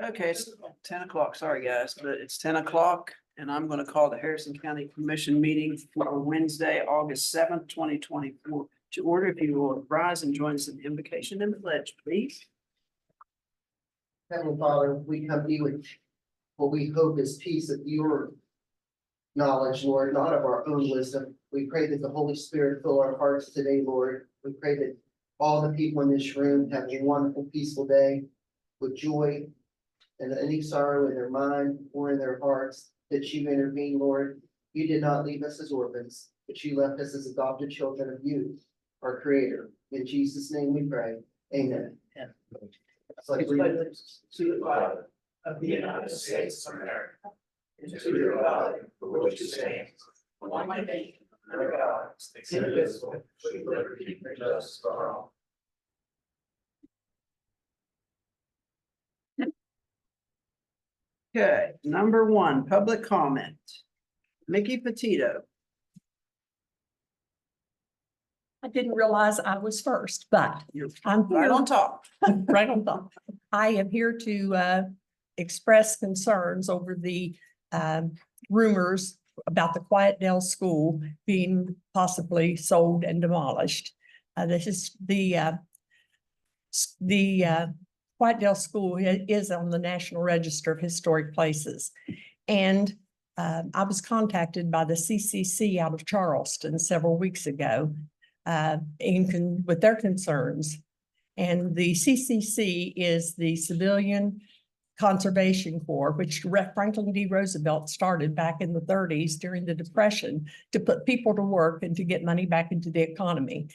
Okay, it's 10 o'clock. Sorry, guys, but it's 10 o'clock and I'm going to call the Harrison County Commission meeting for Wednesday, August 7th, 2024 to order. If you will rise and join us in the invocation and pledge, please. Heavenly Father, we come to you with what we hope is peace of your knowledge, Lord, not of our own wisdom. We pray that the Holy Spirit fill our hearts today, Lord. We pray that all the people in this room have a wonderful, peaceful day with joy and any sorrow in their mind or in their hearts, that you intervene, Lord. You did not leave us as orphans, but you left us as adopted children of you, our Creator. In Jesus' name we pray. Amen. It's like to the flag of the United States of America, and to the republic for which it stands, one nation, under God, indivisible, with liberty and justice for all. Okay, number one, public comment. Mickey Petito. I didn't realize I was first, but You're I'm right here, on top. right on top. I am here to express concerns over the rumors about the Quiet Dell School being possibly sold and demolished. This is the Quiet Dell School is on the National Register of Historic Places. And I was contacted by the CCC out of Charleston several weeks ago with their concerns. And the CCC is the Civilian Conservation Corps, which Franklin D. Roosevelt started back in the 30s during the Depression to put people to work and to get money back into the economy.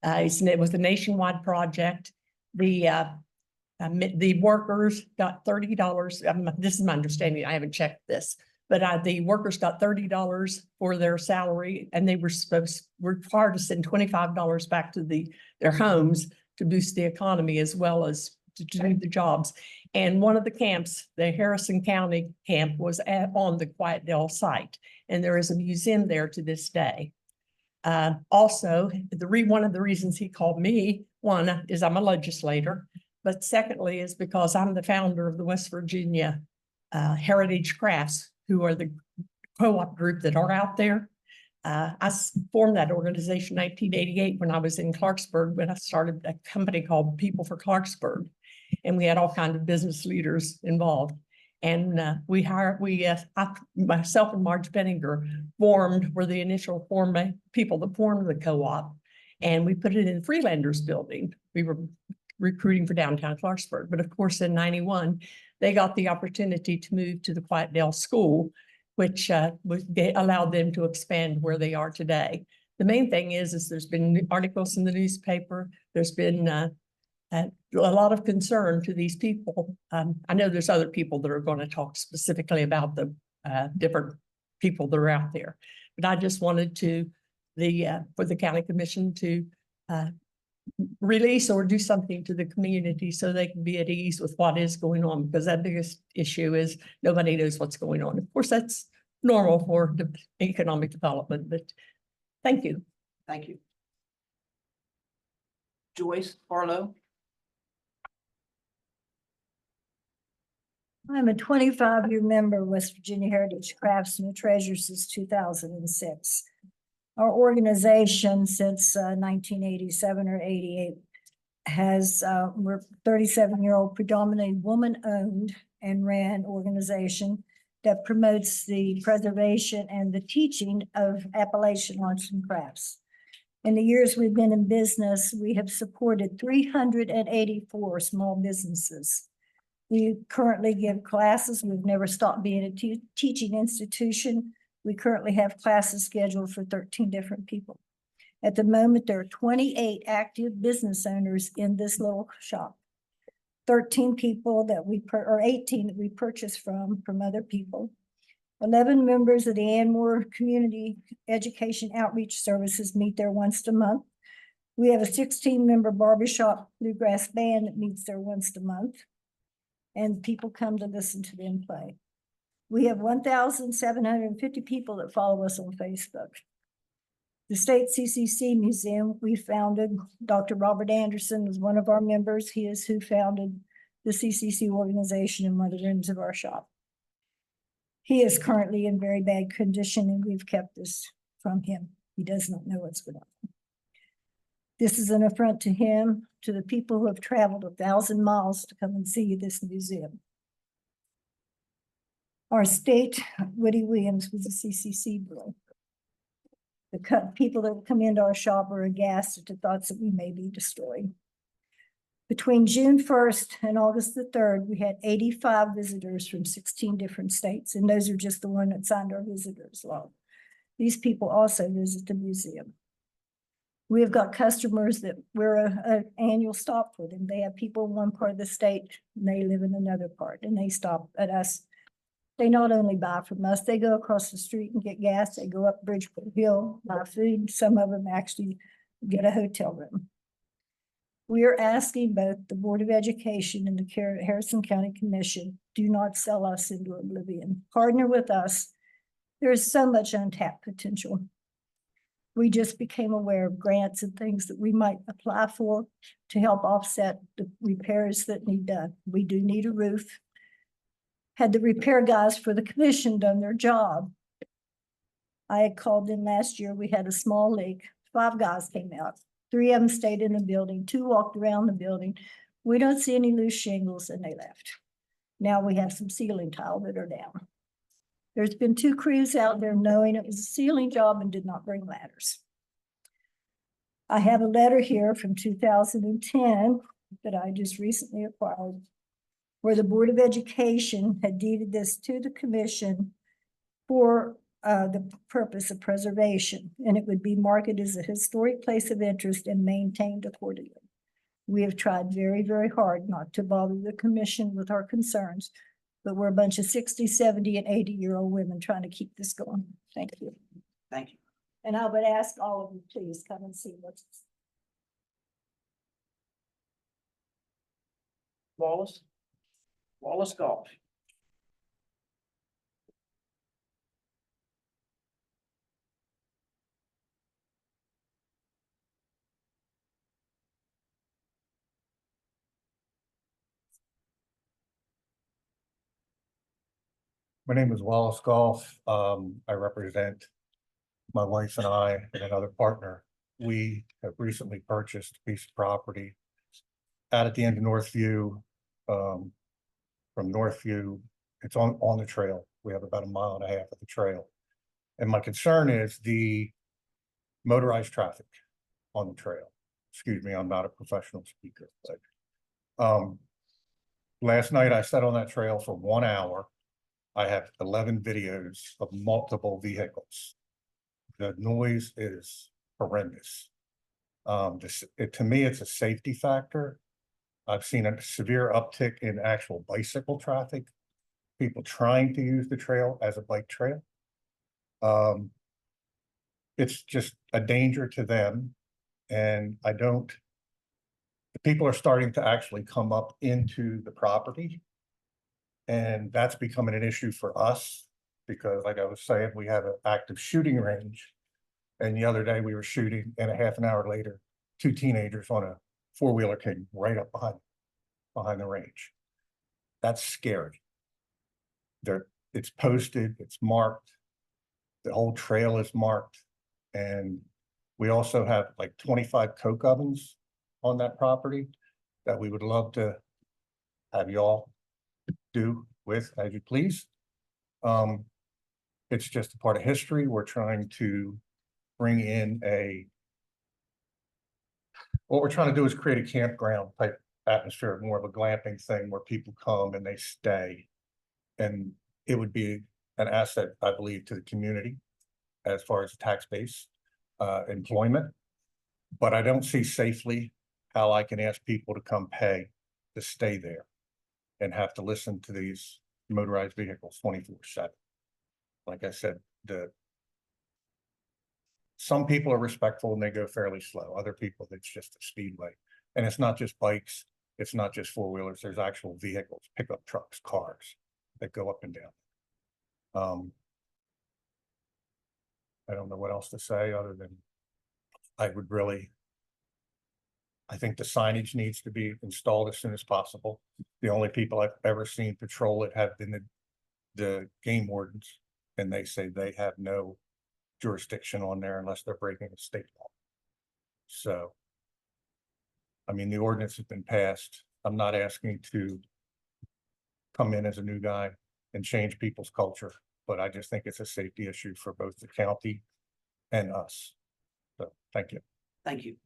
It was a nationwide project. The workers got $30. This is my understanding. I haven't checked this, but the workers got $30 for their salary, and they were required to send $25 back to their homes to boost the economy as well as to do the jobs. And one of the camps, the Harrison County camp, was on the Quiet Dell site, and there is a museum there to this day. Also, one of the reasons he called me, one is I'm a legislator, but secondly is because I'm the founder of the West Virginia Heritage Crafts, who are the co-op group that are out there. I formed that organization in 1988 when I was in Clarksburg, when I started a company called People for Clarksburg. And we had all kinds of business leaders involved. And myself and Marge Benninger were the initial people that formed the co-op. And we put it in the Freelanders building. We were recruiting for downtown Clarksburg. But of course, in '91, they got the opportunity to move to the Quiet Dell School, which allowed them to expand where they are today. The main thing is there's been articles in the newspaper. There's been a lot of concern to these people. I know there's other people that are going to talk specifically about the different people that are out there, but I just wanted for the county commission to release or do something to the community so they can be at ease with what is going on, because that biggest issue is nobody knows what's going on. Of course, that's normal for economic development, but thank you. Thank you. Joyce Barlow. I'm a 25-year member of West Virginia Heritage Crafts and a treasurer since 2006. Our organization since 1987 or 88 we're 37-year-old predominantly woman-owned and ran organization that promotes the preservation and the teaching of Appalachian arts and crafts. In the years we've been in business, we have supported 384 small businesses. We currently give classes. We've never stopped being a teaching institution. We currently have classes scheduled for 13 different people. At the moment, there are 28 active business owners in this little shop. 13 people or 18 that we purchase from other people. 11 members of the Anmore Community Education Outreach Services meet there once a month. We have a 16-member barbershop bluegrass band that meets there once a month. And people come to listen to them play. We have 1,750 people that follow us on Facebook. The State CCC Museum we founded, Dr. Robert Anderson was one of our members. He is who founded the CCC organization in one of the rooms of our shop. He is currently in very bad condition and we've kept this from him. He does not know what's going on. This is an affront to him, to the people who have traveled 1,000 miles to come and see this museum. Our state, Woody Williams, was a CCC boy. The people that come into our shop are aghast at the thoughts that we may be destroyed. Between June 1st and August the 3rd, we had 85 visitors from 16 different states, and those are just the one that signed our visitors log. These people also visit the museum. We have got customers that we're an annual stop for them. They have people in one part of the state, and they live in another part, and they stop at us. They not only buy from us, they go across the street and get gas. They go up Bridgeport Hill, buy food. Some of them actually get a hotel room. We are asking both the Board of Education and the Harrison County Commission, do not sell us into oblivion. Partner with us. There is so much untapped potential. We just became aware of grants and things that we might apply for to help offset the repairs that need done. We do need a roof. Had the repair guys for the commission done their job, I had called in last year. We had a small leak. 5 guys came out. 3 of them stayed in the building. 2 walked around the building. We don't see any loose shingles, and they left. Now we have some ceiling tile that are down. There's been 2 crews out there knowing it was a ceiling job and did not bring ladders. I have a letter here from 2010 that I just recently acquired, where the Board of Education had deeded this to the commission for the purpose of preservation, and it would be marketed as a historic place of interest and maintained accordingly. We have tried very, very hard not to bother the commission with our concerns, but we're a bunch of 60, 70, and 80-year-old women trying to keep this going. Thank you. Thank you. And I would ask all of you, please come and see what's. Wallace Golf. My name is Wallace Golf. I represent my wife and I and another partner. We have recently purchased a piece of property out at the end of Northview. From Northview, it's on the trail. We have about 1.5 miles of the trail. And my concern is the motorized traffic on the trail. Excuse me, I'm not a professional speaker, but last night I sat on that trail for 1 hour. I have 11 videos of multiple vehicles. The noise is horrendous. To me, it's a safety factor. I've seen a severe uptick in actual bicycle traffic, people trying to use the trail as a bike trail. It's just a danger to them. And the people are starting to actually come up into the property. And that's becoming an issue for us because, like I was saying, we have an active shooting range. And the other day we were shooting, and a half an hour later, 2 teenagers on a 4-wheeler came right up behind the range. That's scary. It's posted, it's marked. The whole trail is marked. And we also have like 25 coke ovens on that property that we would love to have y'all do with as you please. It's just a part of history. We're trying to bring in what we're trying to do is create a campground type atmosphere, more of a glamping thing where people come and they stay. And it would be an asset, I believe, to the community as far as tax base, employment. But I don't see safely how I can ask people to come pay to stay there and have to listen to these motorized vehicles 24/7. Like I said, some people are respectful and they go fairly slow. Other people, it's just a speedway. And it's not just bikes. It's not just 4-wheelers. There's actual vehicles, pickup trucks, cars that go up and down. I don't know what else to say other than I I think the signage needs to be installed as soon as possible. The only people I've ever seen patrol it have been the game wardens, and they say they have no jurisdiction on there unless they're breaking a state law. So, I mean, the ordinance has been passed. I'm not asking to come in as a new guy and change people's culture, but I just think it's a safety issue for both the county and us. So, thank you. Thank you.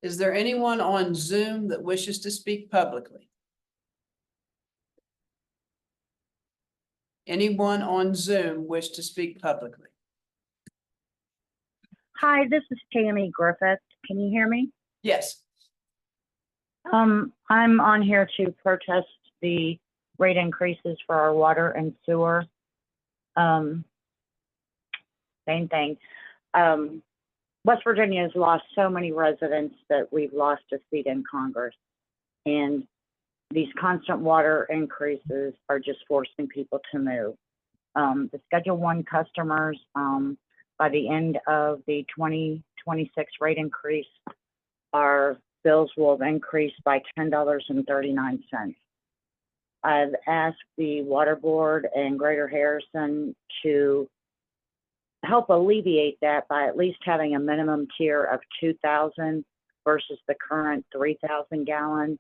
Is there anyone on Zoom that wishes to speak publicly? Anyone on Zoom wish to speak publicly? Hi, this is Tammy Griffith. Can you hear me? Yes. I'm on here to protest the rate increases for our water and sewer. Same thing. West Virginia has lost so many residents that we've lost a seat in Congress. And these constant water increases are just forcing people to move. The Schedule I customers, by the end of the 2026 rate increase, our bills will have increased by $10.39. I've asked the Water Board and Greater Harrison to help alleviate that by at least having a minimum tier of 2,000 versus the current 3,000 gallon.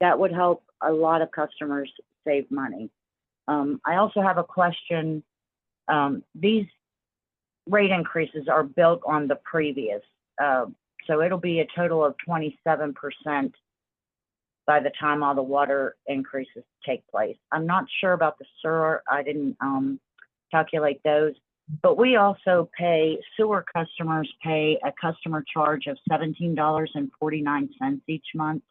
That would help a lot of customers save money. I also have a question. These rate increases are built on the previous. So it'll be a total of 27% by the time all the water increases take place. I'm not sure about the sewer. I didn't calculate those. But we also pay, sewer customers pay a customer charge of $17.49 each month.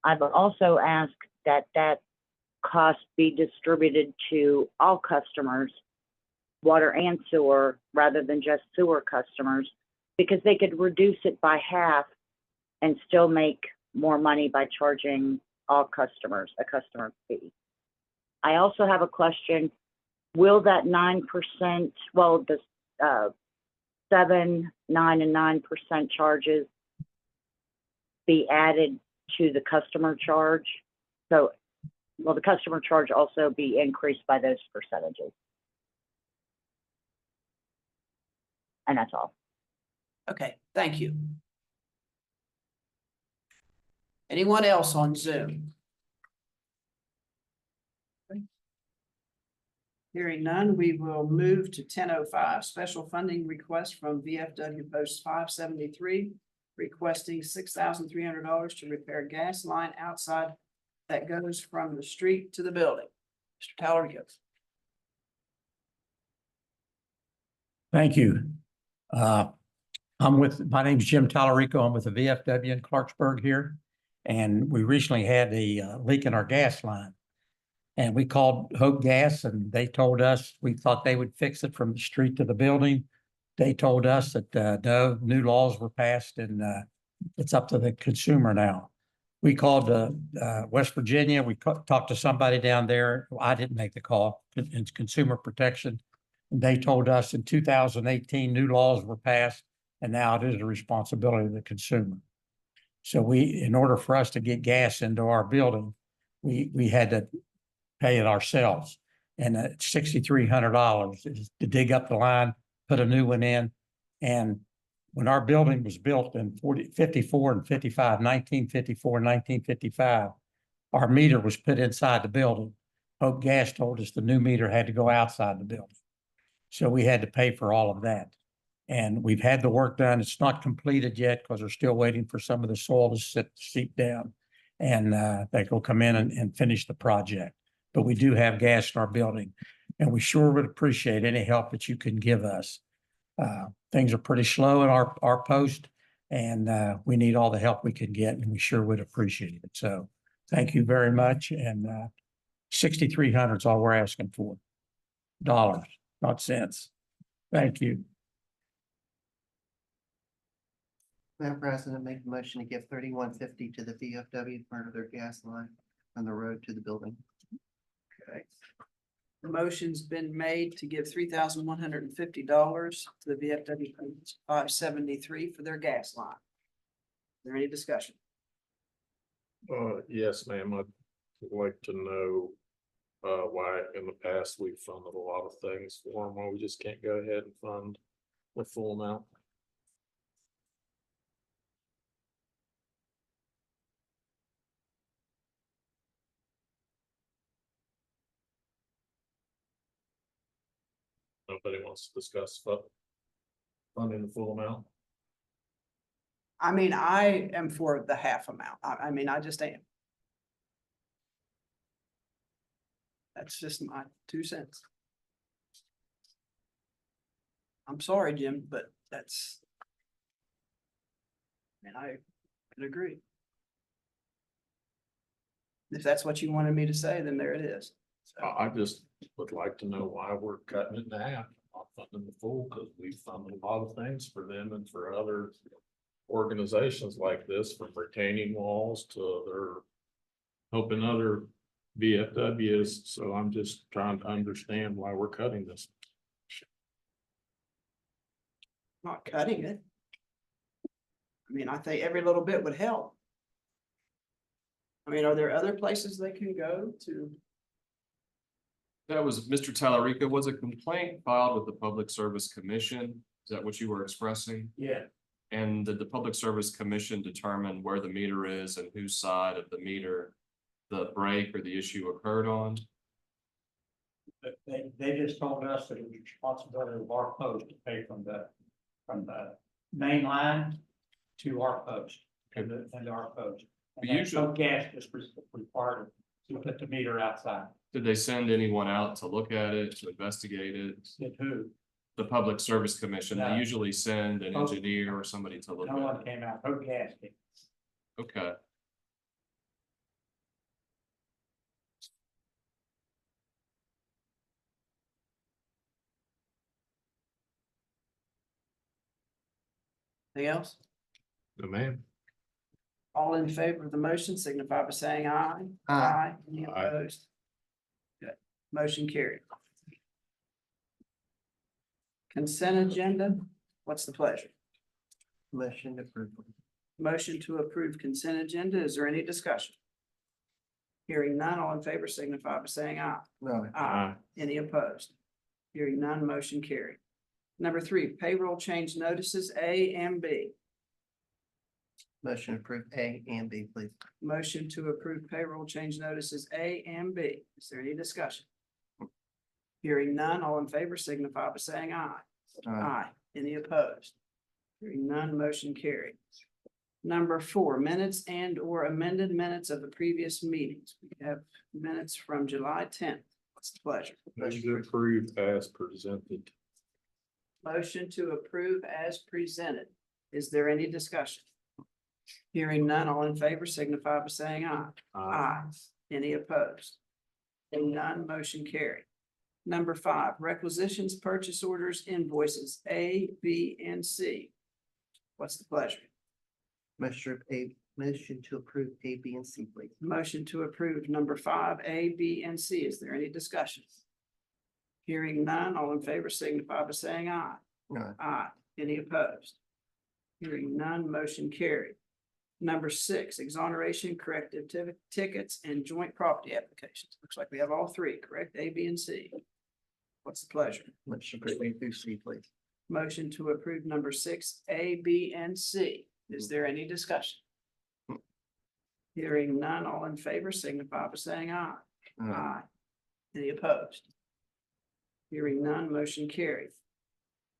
I've also asked that that cost be distributed to all customers, water and sewer, rather than just sewer customers, because they could reduce it by half and still make more money by charging all customers a customer fee. I also have a question. Will that 9%, well, the 7, 9, and 9% charges be added to the customer charge? So, will the customer charge also be increased by those percentages? And that's all. Okay, thank you. Anyone else on Zoom? Hearing none, we will move to 10:05, special funding request from VFW Post 573, requesting $6,300 to repair gas line outside that goes from the street to the building. Mr. Talarico. Thank you. My name's Jim Talarico. I'm with the VFW in Clarksburg here. And we recently had a leak in our gas line. And we called Hope Gas and they told us, we thought they would fix it from the street to the building. They told us that no, new laws were passed and it's up to the consumer now. We called West Virginia. We talked to somebody down there. I didn't make the call. It's Consumer Protection. And they told us in 2018, new laws were passed and now it is the responsibility of the consumer. So in order for us to get gas into our building, we had to pay it ourselves. And it's $6,300 to dig up the line, put a new one in. And when our building was built in 1954 and 1955, our meter was put inside the building. Hope Gas told us the new meter had to go outside the building. So we had to pay for all of that. And we've had the work done. It's not completed yet because they're still waiting for some of the soil to seep down. And they will come in and finish the project. But we do have gas in our building. And we sure would appreciate any help that you can give us. Things are pretty slow in our post. And we need all the help we can get. And we sure would appreciate it. So thank you very much. And $6,300 is all we're asking for. Dollars, not cents. Thank you. Madam President, make a motion to give $31.50 to the VFW part of their gas line on the road to the building. Okay. The motion's been made to give $3,150 to the VFW Post 573 for their gas line. there any discussion? Yes, ma'am, I'd like to know, why in the past we've funded a lot of things for them, why we just can't go ahead and fund the full amount. Nobody wants to discuss funding the full amount. I mean, I am for the half amount. I mean, I just am. That's just my 2 cents. I'm sorry, Jim, but that's. And I can agree. If that's what you wanted me to say, then there it is. So, I just would like to know why we're cutting it in half, not funding the full, because we funded a lot of things for them and for other organizations like this, from retaining walls to their helping other VFWs. So I'm just trying to understand why we're cutting this. not cutting it. I mean, I think every little bit would help. I mean, are there other places they can go to? That was Mr. Talarico. Was a complaint filed with the Public Service Commission? Is that what you were expressing? Yeah. And did the Public Service Commission determine where the meter is and whose side of the meter the break or the issue occurred on? They just told us that it was responsibility of our post to pay from the main line to our post and our post. But And usually- no gas just required to put the meter outside. Did they send anyone out to look at it, to investigate it? Did who? The Public Service Commission, they No. usually send an Oh. engineer or somebody to look No one at it. came out. No gas came. Okay. Anything else? No, ma'am. All in favor of the motion signify by saying aye. Aye. Any Aye. opposed? Good. Motion carried. Consent agenda, what's the pleasure? Motion approved. Motion to approve consent agenda. Is there any discussion? Hearing none, all in favor signify by saying aye. No. Aye. Any opposed? Hearing none, motion carried. Number 3, payroll change notices A and B. Motion approved A and B, please. Motion to approve payroll change notices A and B. Is there any discussion? Hearing none, all in favor signify by saying aye. Aye. Any opposed? Hearing none, motion carried. Number 4, minutes and or amended minutes of the previous meetings. We have minutes from July 10th. What's the pleasure? Motion to approve as presented. Motion to approve as presented. Is there any discussion? Hearing none, all in favor signify by saying aye. Aye. Any opposed? Hearing none, motion carried. Number 5, requisitions, purchase orders, invoices, A, B, and C. What's the pleasure? Motion to approve A, B, and C, please. Motion to approve number 5, A, B, and C. Is there any discussion? Hearing none, all in favor signify by saying aye. Aye. Aye. Any opposed? Hearing none, motion carried. Number 6, exoneration, corrective tickets, and joint property applications. Looks like we have all 3, correct? A, B, and C. What's the pleasure? Motion approved A through C, please. Motion to approve number 6, A, B, and C. Is there any discussion? Hearing none, all in favor signify by saying aye. Aye. Any opposed? Hearing none, motion carried.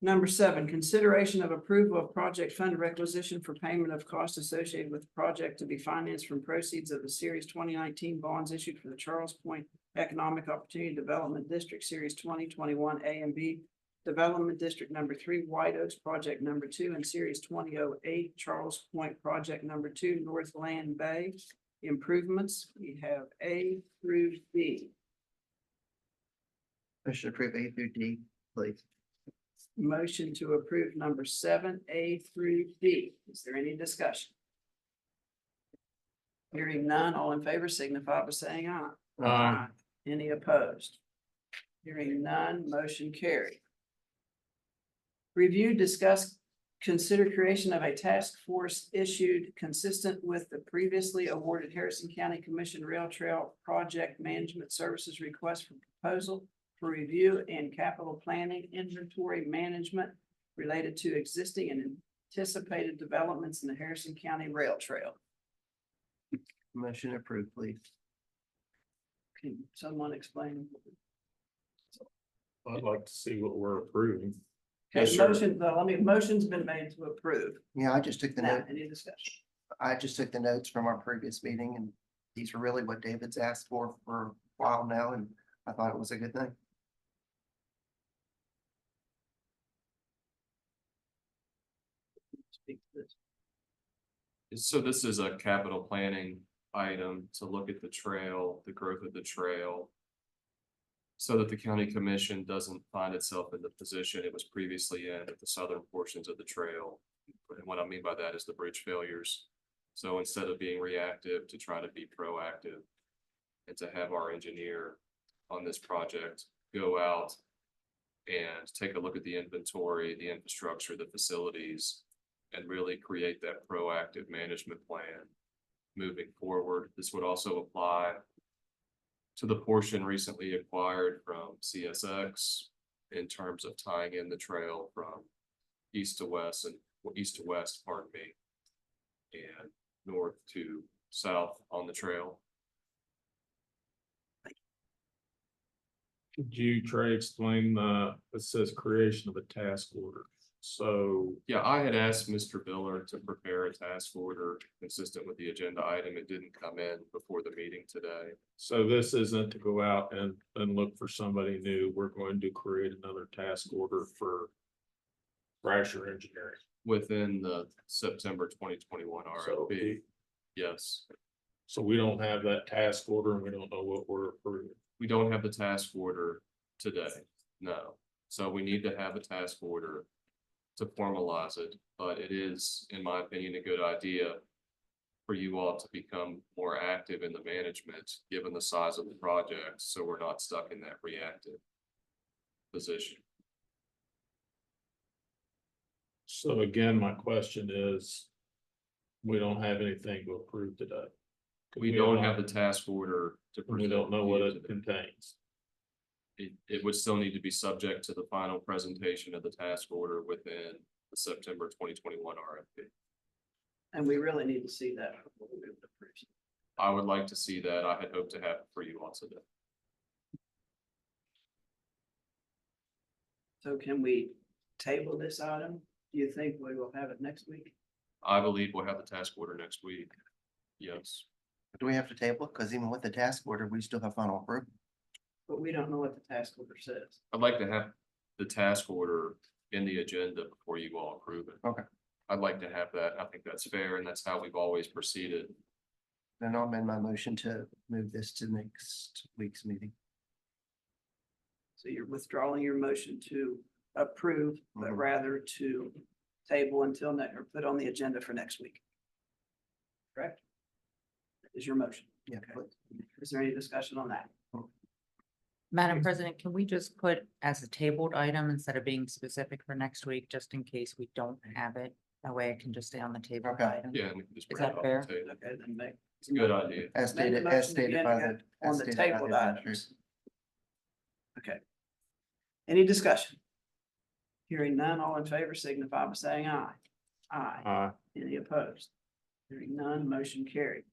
Number 7, consideration of approval of project fund requisition for payment of costs associated with the project to be financed from proceeds of the Series 2019 bonds issued for the Charles Point Economic Opportunity Development District Series 2021 A and B Development District Number 3, White Oaks Project Number 2, and Series 2008 Charles Point Project Number 2, Northland Bay Improvements. We have A through B. Motion approved A through D, please. Motion to approve number 7, A through D. Is there any discussion? Hearing none, all in favor signify by saying aye. Aye. Any opposed? Hearing none, motion carried. Review, discuss, consider creation of a task force issued consistent with the previously awarded Harrison County Commission Rail Trail Project Management Services request for proposal for review and capital planning, inventory management related to existing and anticipated developments in the Harrison County Rail Trail. Motion approved, please. Can someone explain? I'd like to see what we're approving. Okay, Yes, sir. motion's been made to approve. Yeah, I just took the Now, note. any discussion? I just took the notes from our previous meeting and these are really what David's asked for a while now, and I thought it was a good thing. Speak to this. So this is a capital planning item to look at the trail, the growth of the trail. So that the county commission doesn't find itself in the position it was previously in at the southern portions of the trail. And what I mean by that is the bridge failures. So instead of being reactive, to try to be proactive. And to have our engineer on this project go out and take a look at the inventory, the infrastructure, the facilities. And really create that proactive management plan moving forward. This would also apply to the portion recently acquired from CSX in terms of tying in the trail from east to west, pardon me, and north to south on the trail. Could you, Trey, explain it says creation of a task order? So Yeah, I had asked Mr. Biller to prepare a task order consistent with the agenda item. It didn't come in before the meeting today. So this isn't to go out and look for somebody new. We're going to create another task order for Thrasher Engineering. Within the September 2021 So, RFP, yes. so we don't have that task order and we don't know what we're approving. We don't have the task order today, no. So we need to have a task order to formalize it, but it is, in my opinion, a good idea for you all to become more active in the management, given the size of the project, so we're not stuck in that reactive position. So again, my question is, we don't have anything to approve today. We don't have the task order to. We don't know what present it to you today. contains. It would still need to be subject to the final presentation of the task order within the September 2021 RFP. And we really need to see that before we move to approve. I would like to see that. I had hoped to have it for you all today. So can we table this item? Do you think we will have it next week? I believe we'll have the task order next week. Yes, Do we have to table? Because even with the task order, we still have final approval. But we don't know what the task order says. I'd like to have the task order in the agenda before you all approve it. Okay. I'd like to have that. I think that's fair, and that's how we've always proceeded. Then I'll amend my motion to move this to next week's meeting. So you're withdrawing your motion to approve, but Mhm. rather to table until next, or put on the agenda for next week. Correct? Is your motion. Yeah. Okay. Is there any discussion on that? Madam President, can we just put as a tabled item instead of being specific for next week, just in case we don't have it? That way I can just stay on the table. Okay. item. Yeah, and we can just Is bring it that up fair? on the table. Okay, then make. It's a good idea. As Made the stated, motion as stated again, by again, the. on as the stated by tabled the administrator. items. Okay. Any discussion? Hearing none, all in favor signify by saying aye. Aye. Any opposed? Hearing none, motion carried.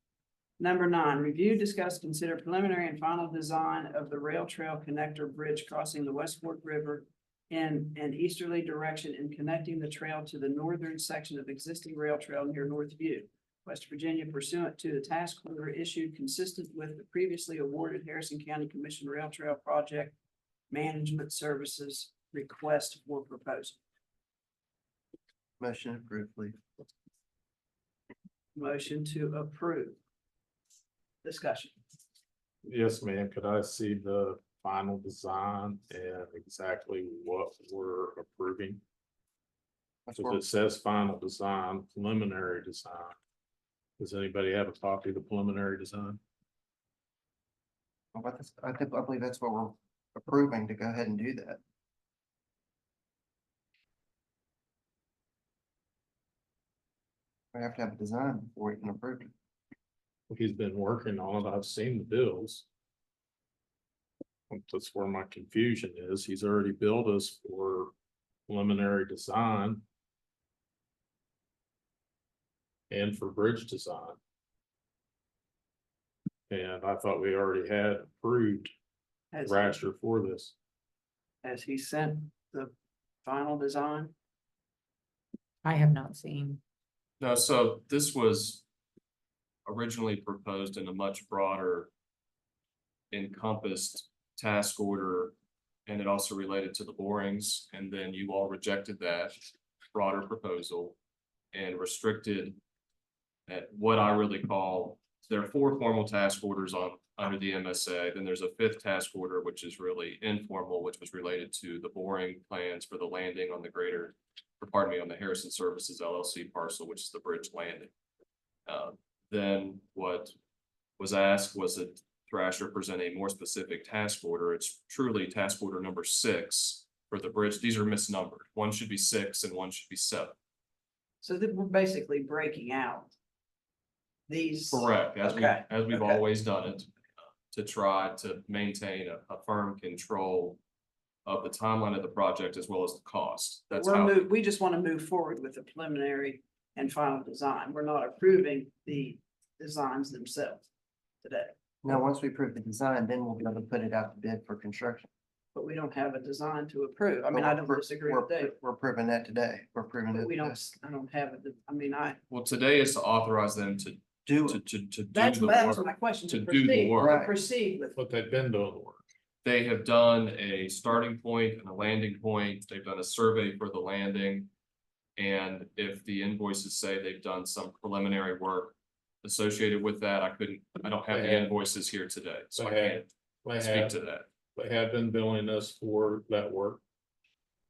Number 9, review, discuss, consider preliminary and final design of the rail trail connector bridge crossing the West Fork River in an easterly direction and connecting the trail to the northern section of existing rail trail near North View, West Virginia, pursuant to the task order issued consistent with the previously awarded Harrison County Commission Rail Trail Project Management Services request for proposal. Motion approved, please. Motion to approve. Discussion. Yes, ma'am. Could I see the final design and exactly what we're approving? That's So where- it says final design, preliminary design. Does anybody have a copy of the preliminary design? But that's- I believe that's what we're approving to go ahead and do that. We have to have a design before we can approve it. He's been working on it. I've seen the bills. That's where my confusion is. He's already billed us for preliminary design. And for bridge design. And I thought we already had approved Has, Thrasher for this. has he sent the final design? I have not seen. No, so this was originally proposed in a much broader encompassed task order, and it also related to the borings, and then you all rejected that broader proposal and restricted at what I really call, there are 4 formal task orders under the MSA, then there's a 5th task order, which is really informal, which was related to the boring plans for the landing on the greater, or pardon me, on the Harrison Services LLC parcel, which is the bridge landing. Then what was asked was that Thrasher present a more specific task order. It's truly task order number 6 for the bridge. These are misnumbered. One should be 6 and one should be 7. So that we're basically breaking out these. Correct, Okay, as we've okay. always done it, to try to maintain a firm control of the timeline of the project as well as the cost. That's how. We just want to move forward with the preliminary and final design. We're not approving the designs themselves today, Now, once we approve the design, then we'll be able to put it out to bid for construction. but we don't have a design to approve. I mean, But I don't we're- disagree we're- with Dave. We're approving that today. We're approving But it. we don't, today. I don't have it. I mean, Well, today is to authorize them to Do to it. to to do that's the my work. question. to To do the proceed, work. to Right. proceed with. But they've been doing the work. They have done a starting point and a landing point. They've done a survey for the landing. And if the invoices say they've done some preliminary work associated with that, I don't have the They have. invoices here today, so I They have. can't They speak have, to that. they have been billing us for that work.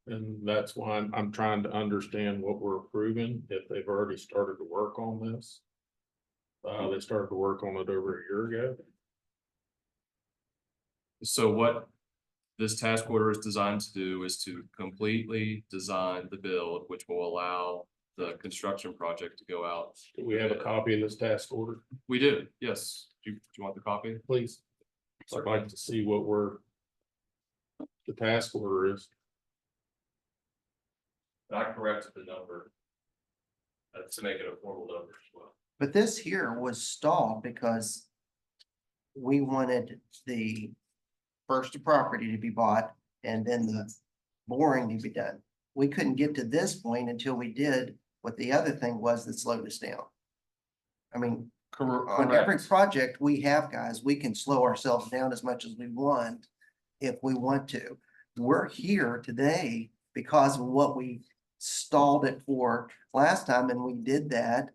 And that's why I'm trying to understand what we're approving, if they've already started to work on this. They started to work on it over a year ago. So what this task order is designed to do is to completely design the build, which will allow the construction project to go out. Do we have a copy of this task order, We do, yes. Do you want the copy? please? I'd like to see what the task order is. I corrected the number to make it a formal number as well. But this here was stalled because we wanted the first property to be bought and then the boring to be done. We couldn't get to this point until we did what the other thing was that slowed us down. I mean, on every Correct. project we have, guys, we can slow ourselves down as much as we want if we want to. We're here today because of what we stalled it for last time, and we did that.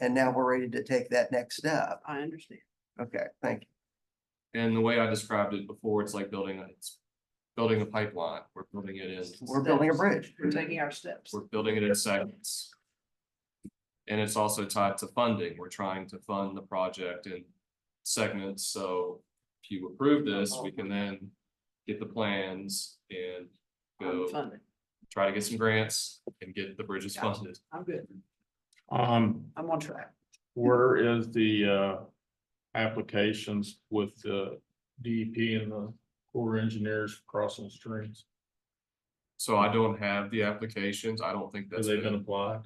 And now we're ready to take that next step. I understand. Okay, thank you. And the way I described it before, it's like building a pipeline. We're building it in, We're building a bridge. We're taking our steps. we're building it in segments. And it's also tied to funding. We're trying to fund the project in segments, so if you approve this, we can then get the plans and I'm go funded. try to get some grants and get the bridges Gotcha. funded. I'm good. Um, I'm on track. where is the applications with the DEP and the Corps of Engineers for crossing streams? So I don't have the applications. I don't think Have that's they been been, applied?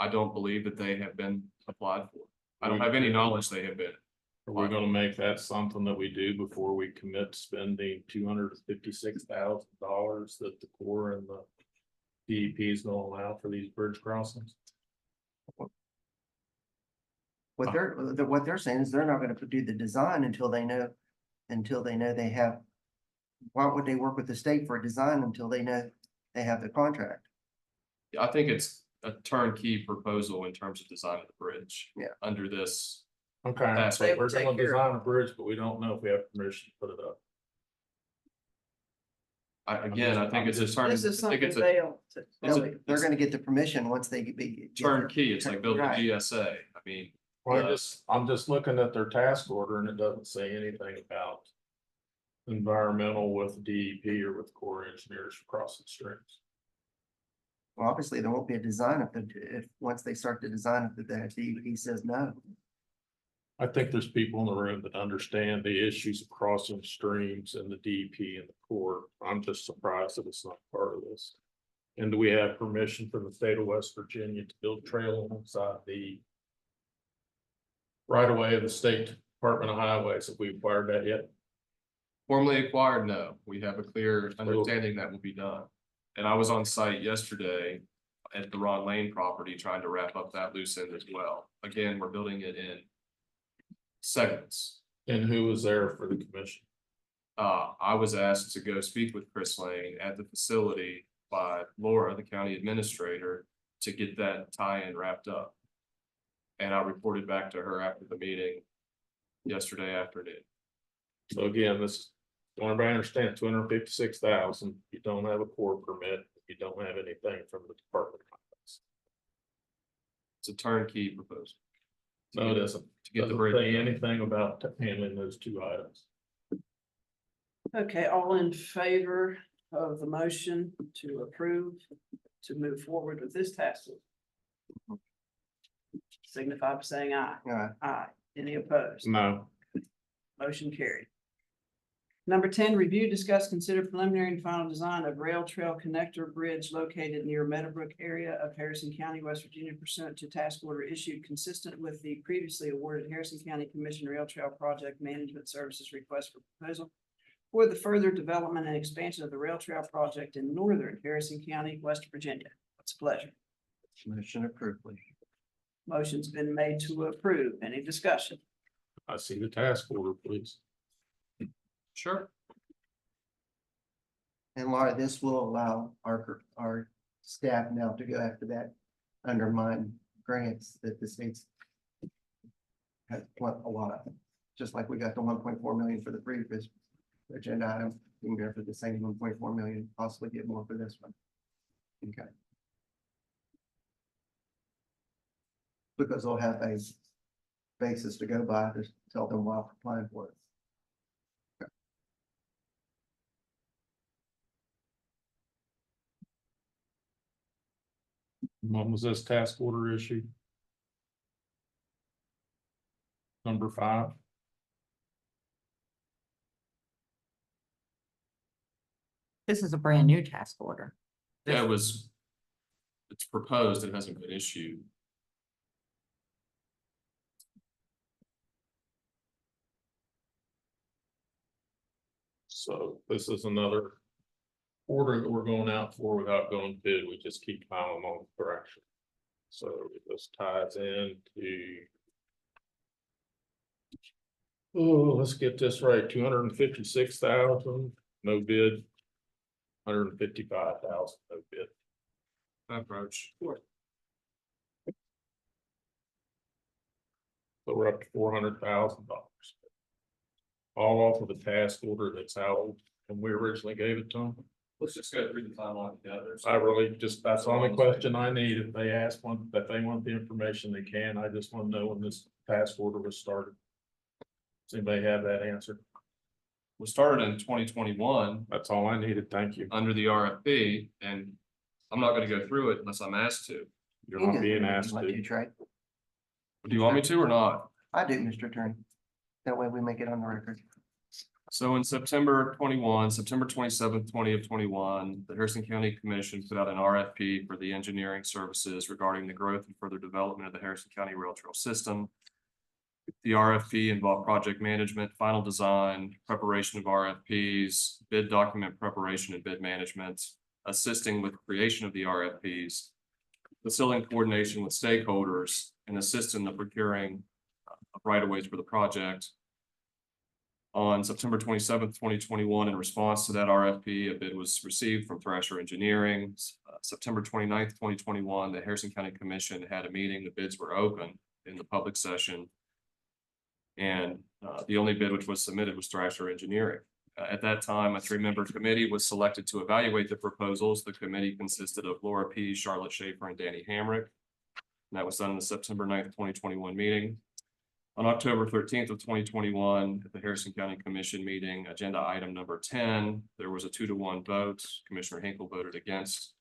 I don't believe that they have been applied for. I don't have any knowledge they have been. Are we gonna make that something that we do before we commit to spending $256,000 that the Corps and the DEP is gonna allow for these bridge crossings? What they're saying is they're not gonna do the design until they know they have. Why would they work with the state for a design until they know they have the contract? I think it's a turnkey proposal in terms of design of the bridge. Yeah. Under this, Okay, That's- so we're Take gonna care of design a bridge, but we don't know if we have permission to put it up. I think it's a turn, This is I think something it's a they'll. It's a- They're gonna get the permission once they get. turnkey. It's like building a Right. GSA. I mean, Well, I'm just looking at their task order and it doesn't say anything about environmental with DEP or with Corps of Engineers for crossing streams. Well, obviously, there won't be a design if once they start the design, if the DEP says no. I think there's people in the room that understand the issues of crossing streams and the DEP and the Corps. I'm just surprised that it's not part of this. And do we have permission from the state of West Virginia to build trail alongside the right of way of the State Department of Highways? Have we acquired that yet? Formally acquired, no. We have a clear understanding that will be done. And I was on site yesterday at the Ron Lane property trying to wrap up that loose end as well. Again, we're building it in segments. And who was there for the commission? I was asked to go speak with Chris Lane at the facility by Laura, the county administrator, to get that tie-in wrapped up. And I reported back to her after the meeting yesterday afternoon. So again, this, don't everybody understand, 256,000, you don't have a Corps permit, you don't have anything from the Department of Highways. It's a turnkey proposal. No, it doesn't. To get the Doesn't bridge. say anything about handling those two items. Okay, all in favor of the motion to approve, to move forward with this task force? Signify by saying aye. Aye. Any opposed? No. Motion carried. Number 10, review, discuss, consider preliminary and final design of rail trail connector bridge located near Meadowbrook area of Harrison County, West Virginia, pursuant to task order issued consistent with the previously awarded Harrison County Commission Rail Trail Project Management Services request for proposal for the further development and expansion of the rail trail project in northern Harrison County, West Virginia. What's a pleasure? Motion approved, please. Motion's been made to approve. Any discussion? I see the task order, please. Sure. And Laura, this will allow our staff now to go after that undermine grants that the state's has a lot of, just like we got the 1.4 million for the previous agenda item, we can go for the same 1.4 million, possibly get more for this one. Okay. Because they'll have a basis to go by to tell them why we're applying for it. When was this task order issued? Number 5. This is a brand new task order. Yeah, it's proposed, it hasn't been issued. So this is another order that we're going out for without going to bid. We just keep piling on correction. So this ties into. Oh, let's get this right. 256,000, no bid. 155,000, no bid. Approach. So we're up to $400,000. All off of the task order that's out, and we originally gave it to them. Let's just go through the timeline together. I really just, that's the only question I need. If they ask one, that they want the information, they can. I just want to know when this task order was started. Does anybody have that answer? We started in 2021 That's all I needed. Thank you. under the RFP, and I'm not gonna go through it unless I'm asked to. You're not being asked Like to. you, Trey. Do you want me to or not? I do, Mr. Attorney. That way we make it on the record. So in September 27th, 2021, the Harrison County Commission put out an RFP for the engineering services regarding the growth and further development of the Harrison County Rail Trail System. The RFP involved project management, final design, preparation of RFPs, bid document preparation and bid management, assisting with creation of the RFPs, facilitating coordination with stakeholders, and assisting in procuring right-of-ways for the project. On September 27th, 2021, in response to that RFP, a bid was received from Thrasher Engineering. September 29th, 2021, the Harrison County Commission had a meeting. The bids were open in the public session. And the only bid which was submitted was Thrasher Engineering. At that time, a 3-member committee was selected to evaluate the proposals. The committee consisted of Laura P., Charlotte Schaefer, and Danny Hamrick. And that was done in the September 9th, 2021 meeting. On October 13th of 2021, at the Harrison County Commission meeting, agenda item number 10, there was a 2-to-1 vote. Commissioner Hinkle voted against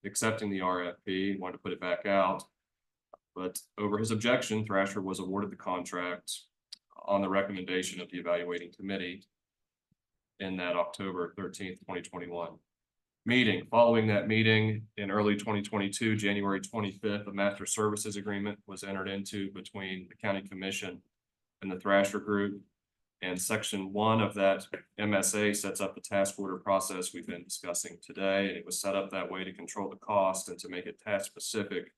accepting the RFP, wanted to put it back out. But over his objection, Thrasher was awarded the contract on the recommendation of the evaluating committee in that October 13th, 2021 meeting. Following that meeting in early 2022, January 25th, a master services agreement was entered into between the county commission and the Thrasher Group. And section 1 of that MSA sets up the task order process we've been discussing today. And it was set up that way to control the cost and to make it task specific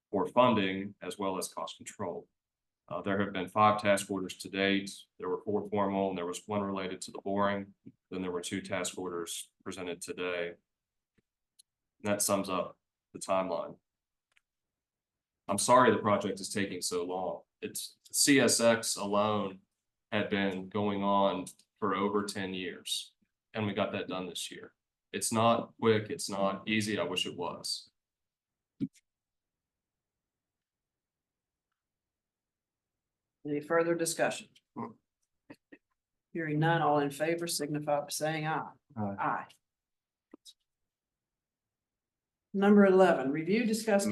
for funding as well as cost control. There have been 5 task orders to date. There were 4 formal and there was 1 related to the boring. Then there were 2 task orders presented today. And that sums up the timeline. I'm sorry the project is taking so long. It's CSX alone had been going on for over 10 years, and we got that done this year. It's not quick, it's not easy. I wish it was. Any further discussion? Hearing none, all in favor signify by saying aye. Aye. Aye. Number 11, review, discuss.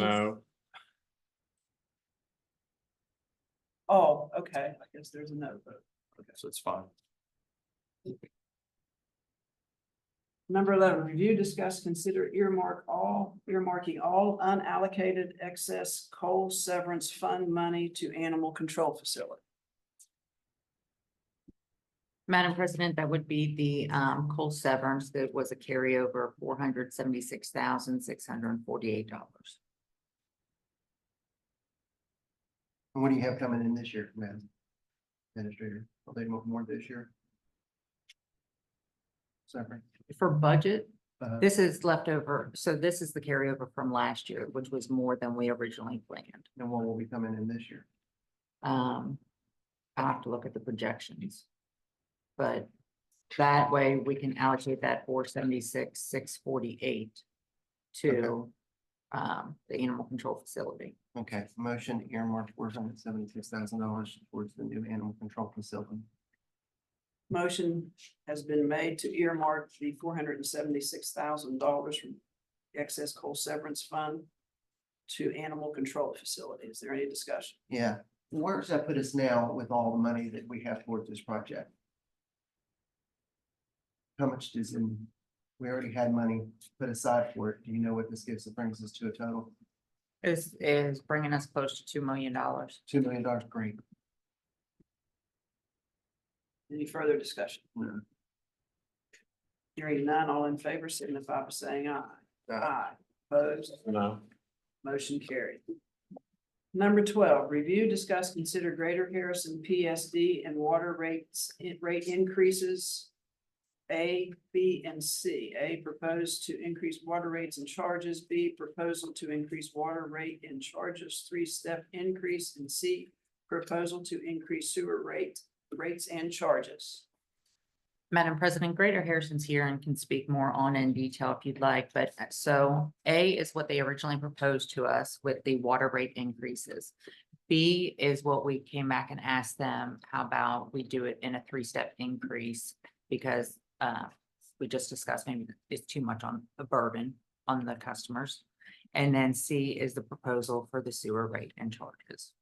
Oh, okay, I guess there's a no vote. Okay, so it's fine. Number 11, review, discuss, consider earmarking all unallocated excess coal severance fund money to animal control facility. Madam President, that would be the coal severance that was a carryover of $476,648. And what do you have coming in this year, Madam Administrator? Will they move more this year? Separate. For budget, Uh, this is leftover, so this is the carryover from last year, which was more than we originally planned. And what will be coming in this year? I'll have to look at the projections. But that way we can allocate that $476,648 to the animal control facility. Okay, motion to earmark $476,000 towards the new animal control facility. Motion has been made to earmark the $476,000 from excess coal severance fund to animal control facility. Is there any discussion? Yeah, where does that put us now with all the money that we have towards this project? How much does we already had money put aside for it. Do you know what this gives? It brings us to a total Is bringing us close to $2 million. $2 million. Great. Any further discussion? No. Hearing none, all in favor signify by saying aye. Uh, Aye. Opposed? No. Motion carried. Number 12, review, discuss, consider Greater Harrison PSD and water rate increases. A, B, and C. A, proposed to increase water rates and charges. B, proposal to increase water rate and charges, 3-step increase. And C, proposal to increase sewer rates and charges. Madam President, Greater Harrison's here and can speak more on in detail if you'd like, but so A is what they originally proposed to us with the water rate increases. B is what we came back and asked them, how about we do it in a 3-step increase? Because we just discussed maybe it's too much on a burden on the customers. And then C is the proposal for the sewer rate and charges.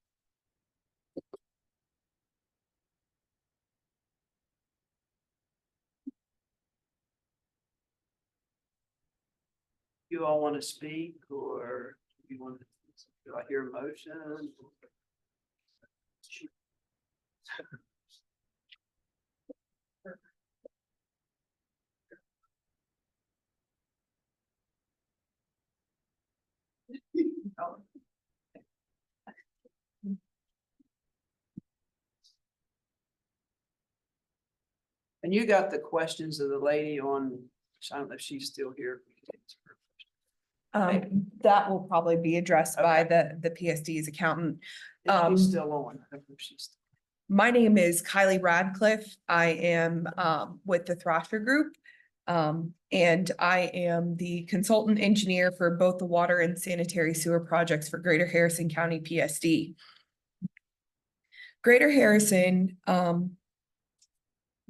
You all want to speak, or you want to, do I hear a motion? And you got the questions of the lady on, I don't know if she's still here. That will probably be addressed by the PSD's accountant. If she's still on. I don't know if she's. My name is Kylie Radcliffe. I am with the Thrasher Group. And I am the consultant engineer for both the water and sanitary sewer projects for Greater Harrison County PSD. Greater Harrison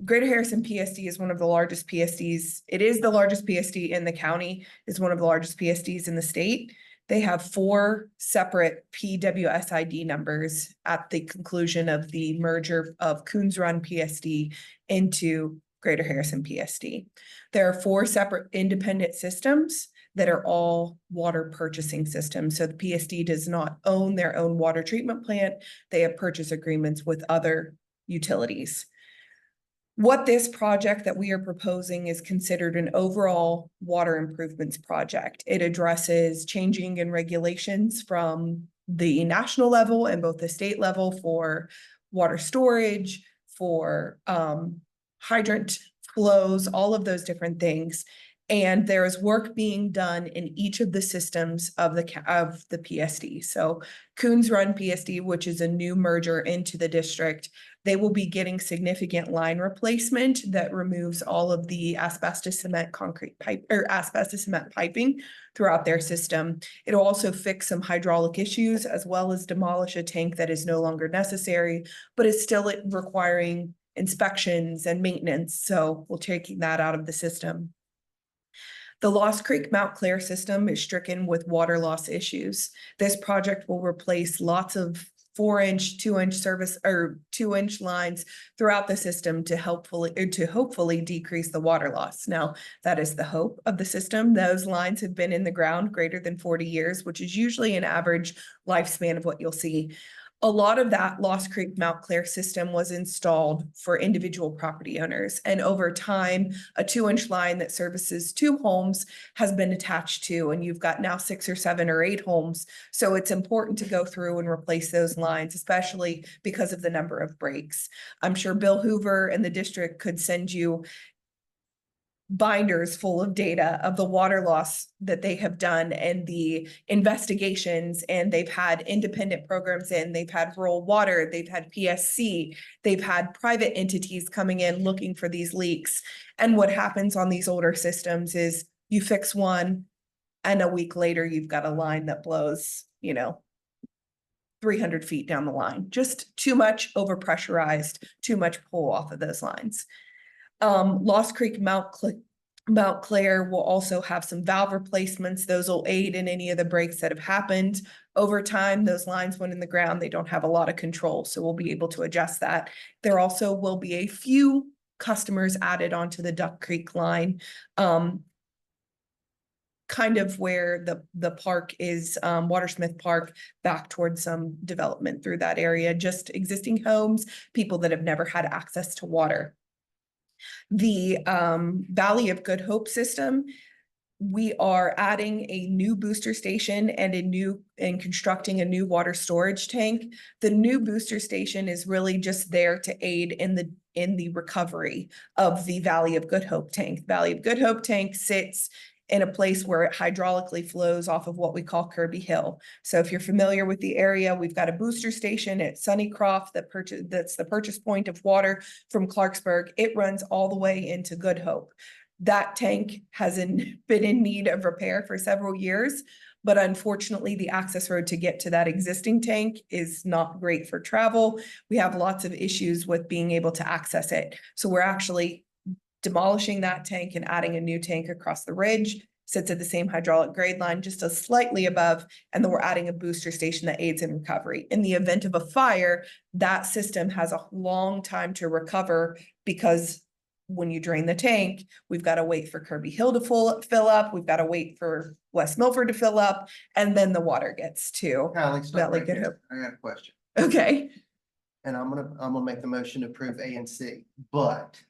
Greater Harrison PSD is one of the largest PSDs. It is the largest PSD in the county, is one of the largest PSDs in the state. They have 4 separate PWSID numbers at the conclusion of the merger of Coons Run PSD into Greater Harrison PSD. There are 4 separate independent systems that are all water purchasing systems. So the PSD does not own their own water treatment plant. They have purchase agreements with other utilities. What this project that we are proposing is considered an overall water improvements project. It addresses changing in regulations from the national level and both the state level for water storage, for hydrant flows, all of those different things. And there is work being done in each of the systems of the PSD. So Coons Run PSD, which is a new merger into the district, they will be getting significant line replacement that removes all of the asbestos cement concrete pipe or asbestos cement piping throughout their system. It'll also fix some hydraulic issues as well as demolish a tank that is no longer necessary, but is still requiring inspections and maintenance. So we're taking that out of the system. The Lost Creek Mount Clair system is stricken with water loss issues. This project will replace lots of 4-inch, 2-inch service or 2-inch lines throughout the system to hopefully decrease the water loss. Now, that is the hope of the system. Those lines have been in the ground greater than 40 years, which is usually an average lifespan of what you'll see. A lot of that Lost Creek Mount Clair system was installed for individual property owners. And over time, a 2-inch line that services 2 homes has been attached to, and you've got now 6 or 7 or 8 homes. So it's important to go through and replace those lines, especially because of the number of breaks. I'm sure Bill Hoover and the district could send you binders full of data of the water loss that they have done and the investigations, and they've had independent programs in, they've had rural water, they've had PSC, they've had private entities coming in looking for these leaks. And what happens on these older systems is you fix one and a week later you've got a line that blows, 300 feet down the line. Just too much overpressurized, too much pull off of those lines. Lost Creek Mount Clair will also have some valve replacements. Those will aid in any of the breaks that have happened. Over time, those lines went in the ground. They don't have a lot of control, so we'll be able to adjust that. There also will be a few customers added onto the Duck Creek line. Kind of where the park is, Watersmith Park, back towards some development through that area, just existing homes, people that have never had access to water. The Valley of Good Hope system, we are adding a new booster station and constructing a new water storage tank. The new booster station is really just there to aid in the recovery of the Valley of Good Hope tank. Valley of Good Hope tank sits in a place where it hydraulically flows off of what we call Kirby Hill. So if you're familiar with the area, we've got a booster station at Sunnycroft that's the purchase point of water from Clarksburg. It runs all the way into Good Hope. That tank has been in need of repair for several years, but unfortunately the access road to get to that existing tank is not great for travel. We have lots of issues with being able to access it. So we're actually demolishing that tank and adding a new tank across the ridge, sits at the same hydraulic grade line, just a slightly above, and then we're adding a booster station that aids in recovery. In the event of a fire, that system has a long time to recover because when you drain the tank, we've got to wait for Kirby Hill to fill up, we've got to wait for West Milford to fill up, and then the water gets to Kylie, stop Valley right Good there. Hope. I got a question. Okay, And I'm gonna make the motion to approve A and C, but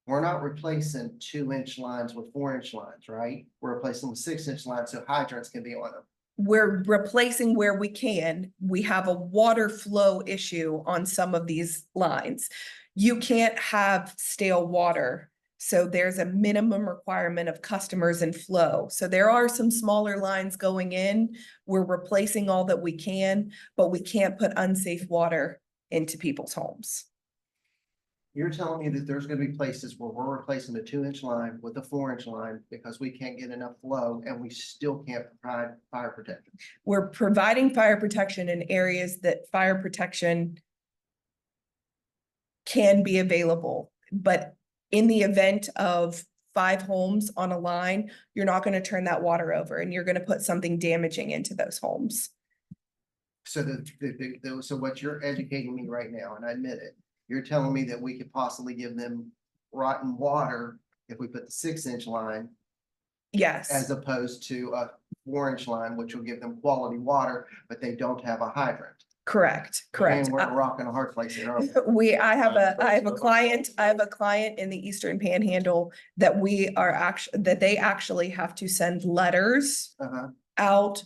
we're not replacing 2-inch lines with 4-inch lines, right? We're replacing with 6-inch lines so hydrants can be on them. we're replacing where we can. We have a water flow issue on some of these lines. You can't have stale water. So there's a minimum requirement of customers and flow. So there are some smaller lines going in. We're replacing all that we can, but we can't put unsafe water into people's homes. You're telling me that there's gonna be places where we're replacing a 2-inch line with a 4-inch line because we can't get enough flow and we still can't provide fire protection. We're providing fire protection in areas that fire protection can be available. but in the event of 5 homes on a line, you're not gonna turn that water over and you're gonna put something damaging into those homes. So so what you're educating me right now, and I admit it, you're telling me that we could possibly give them rotten water if we put the 6-inch line Yes. as opposed to a 4-inch line, which will give them quality water, but they don't have a hydrant. Correct, correct. And we're at a rock and a hard place here. aren't we? I have a client in the Eastern Panhandle that they actually have to send letters Uh-huh. out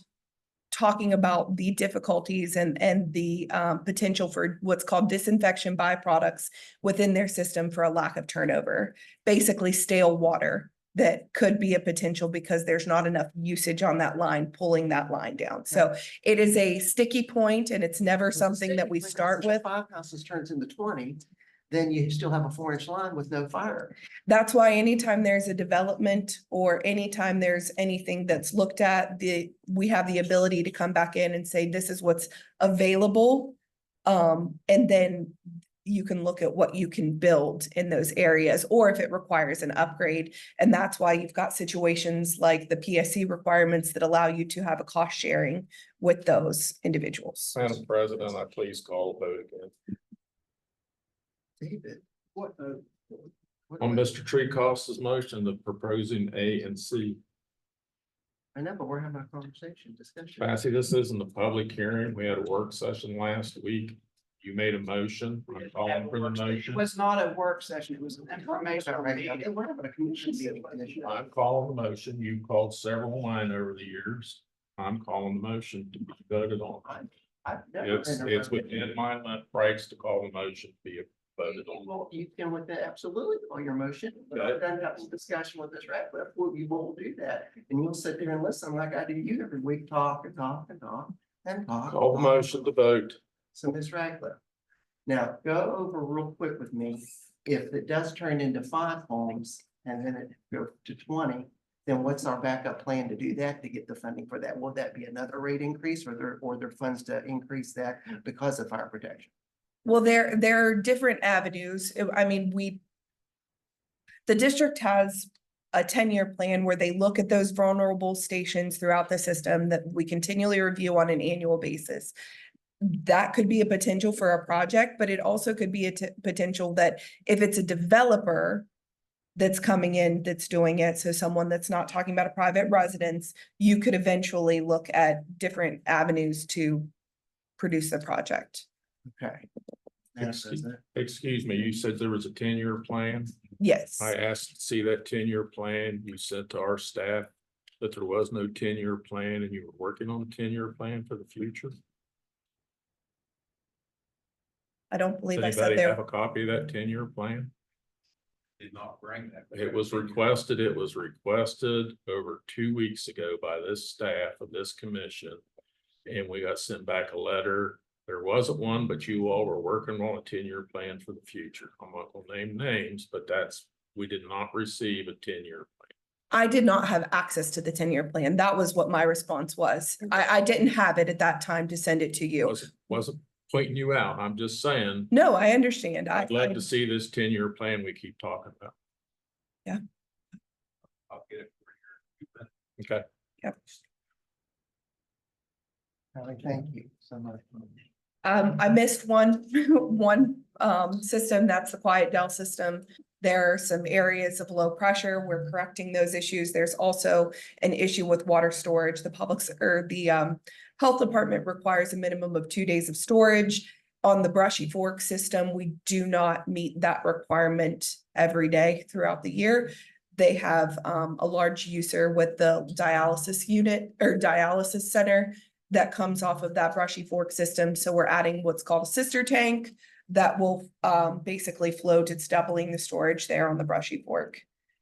talking about the difficulties and the potential for what's called disinfection byproducts within their system for a lack of turnover. Basically stale water that could be a potential because there's not enough usage on that line, pulling that line down. So it is a sticky point and it's never something that we start with. 5 houses turns into 20, then you still have a 4-inch line with no fire. That's why anytime there's a development or anytime there's anything that's looked at, we have the ability to come back in and say, this is what's available. And then you can look at what you can build in those areas, or if it requires an upgrade. And that's why you've got situations like the PSC requirements that allow you to have a cost sharing with those individuals. Madam President, I please call the vote again. David, what? On Mr. Treecost's motion, the proposing A and C. I know, but we're having a conversation, discussion. Patsy, this isn't a public hearing. We had a work session last week. You made a motion. I'm calling for the It motion. was not a work session, it was an informational Alright, meeting. we're having a commission meeting. Commissioner. I'm calling the motion. You called several line over the years. I'm calling the motion to be voted on. I've never It's interrupted within my rights to call the motion to be voted on. Well, you can with that, absolutely, call your motion, but I've done have some discussion with this Ratcliffe, we won't do that. And you'll sit there and listen like I do you every week, talk and talk and talk and talk. Call the motion to vote. So Ms. Ratcliffe, now go over real quick with me, if it does turn into 5 homes and then it goes to 20, then what's our backup plan to do that, to get the funding for that? Will that be another rate increase or there funds to increase that because of fire protection? Well, there are different avenues. I mean, the district has a 10-year plan where they look at those vulnerable stations throughout the system that we continually review on an annual basis. That could be a potential for a project, but it also could be a potential that if it's a developer that's coming in, that's doing it, so someone that's not talking about a private residence, you could eventually look at different avenues to produce the project. Okay. Excuse me, you said there was a 10-year plan? Yes. I asked to see that 10-year plan. You said to our staff that there was no 10-year plan and you were working on a 10-year plan for the future. I don't believe I Does said anybody have a there. copy of that 10-year plan? Did not bring that. It was requested over 2 weeks ago by this staff of this commission. And we got sent back a letter. There wasn't one, but you all were working on a 10-year plan for the future. I'm not gonna name names, but we did not receive a 10-year plan. I did not have access to the 10-year plan. That was what my response was. I didn't have it at that time to send it to you. Wasn't pointing you out. I'm just saying, No, I understand. I'd like to see this 10-year plan we keep talking about. Yeah. I'll get it for you. Okay. Yep. Thank you so much. I missed one system, that's the Quiet Dell system. There are some areas of low pressure. We're correcting those issues. There's also an issue with water storage. The health department requires a minimum of 2 days of storage. On the Brushy Fork system, we do not meet that requirement every day throughout the year. They have a large user with the dialysis unit or dialysis center that comes off of that Brushy Fork system. So we're adding what's called a sister tank that will basically float. It's doubling the storage there on the Brushy Fork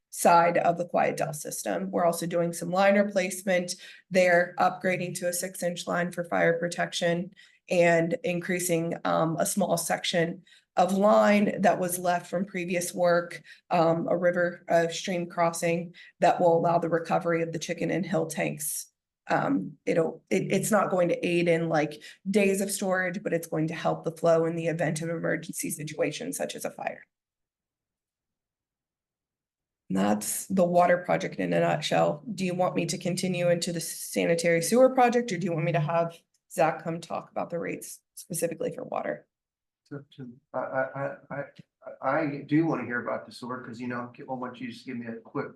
side of the Quiet Dell system. We're also doing some line replacement. They're upgrading to a 6-inch line for fire protection and increasing a small section of line that was left from previous work, a stream crossing that will allow the recovery of the chicken and hill tanks. It's not going to aid in like days of storage, but it's going to help the flow in the event of emergency situations such as a fire. And that's the water project in a nutshell. Do you want me to continue into the sanitary sewer project, or do you want me to have Zach come talk about the rates specifically for water? I do want to hear about the sewer, because I want you to just give me a quick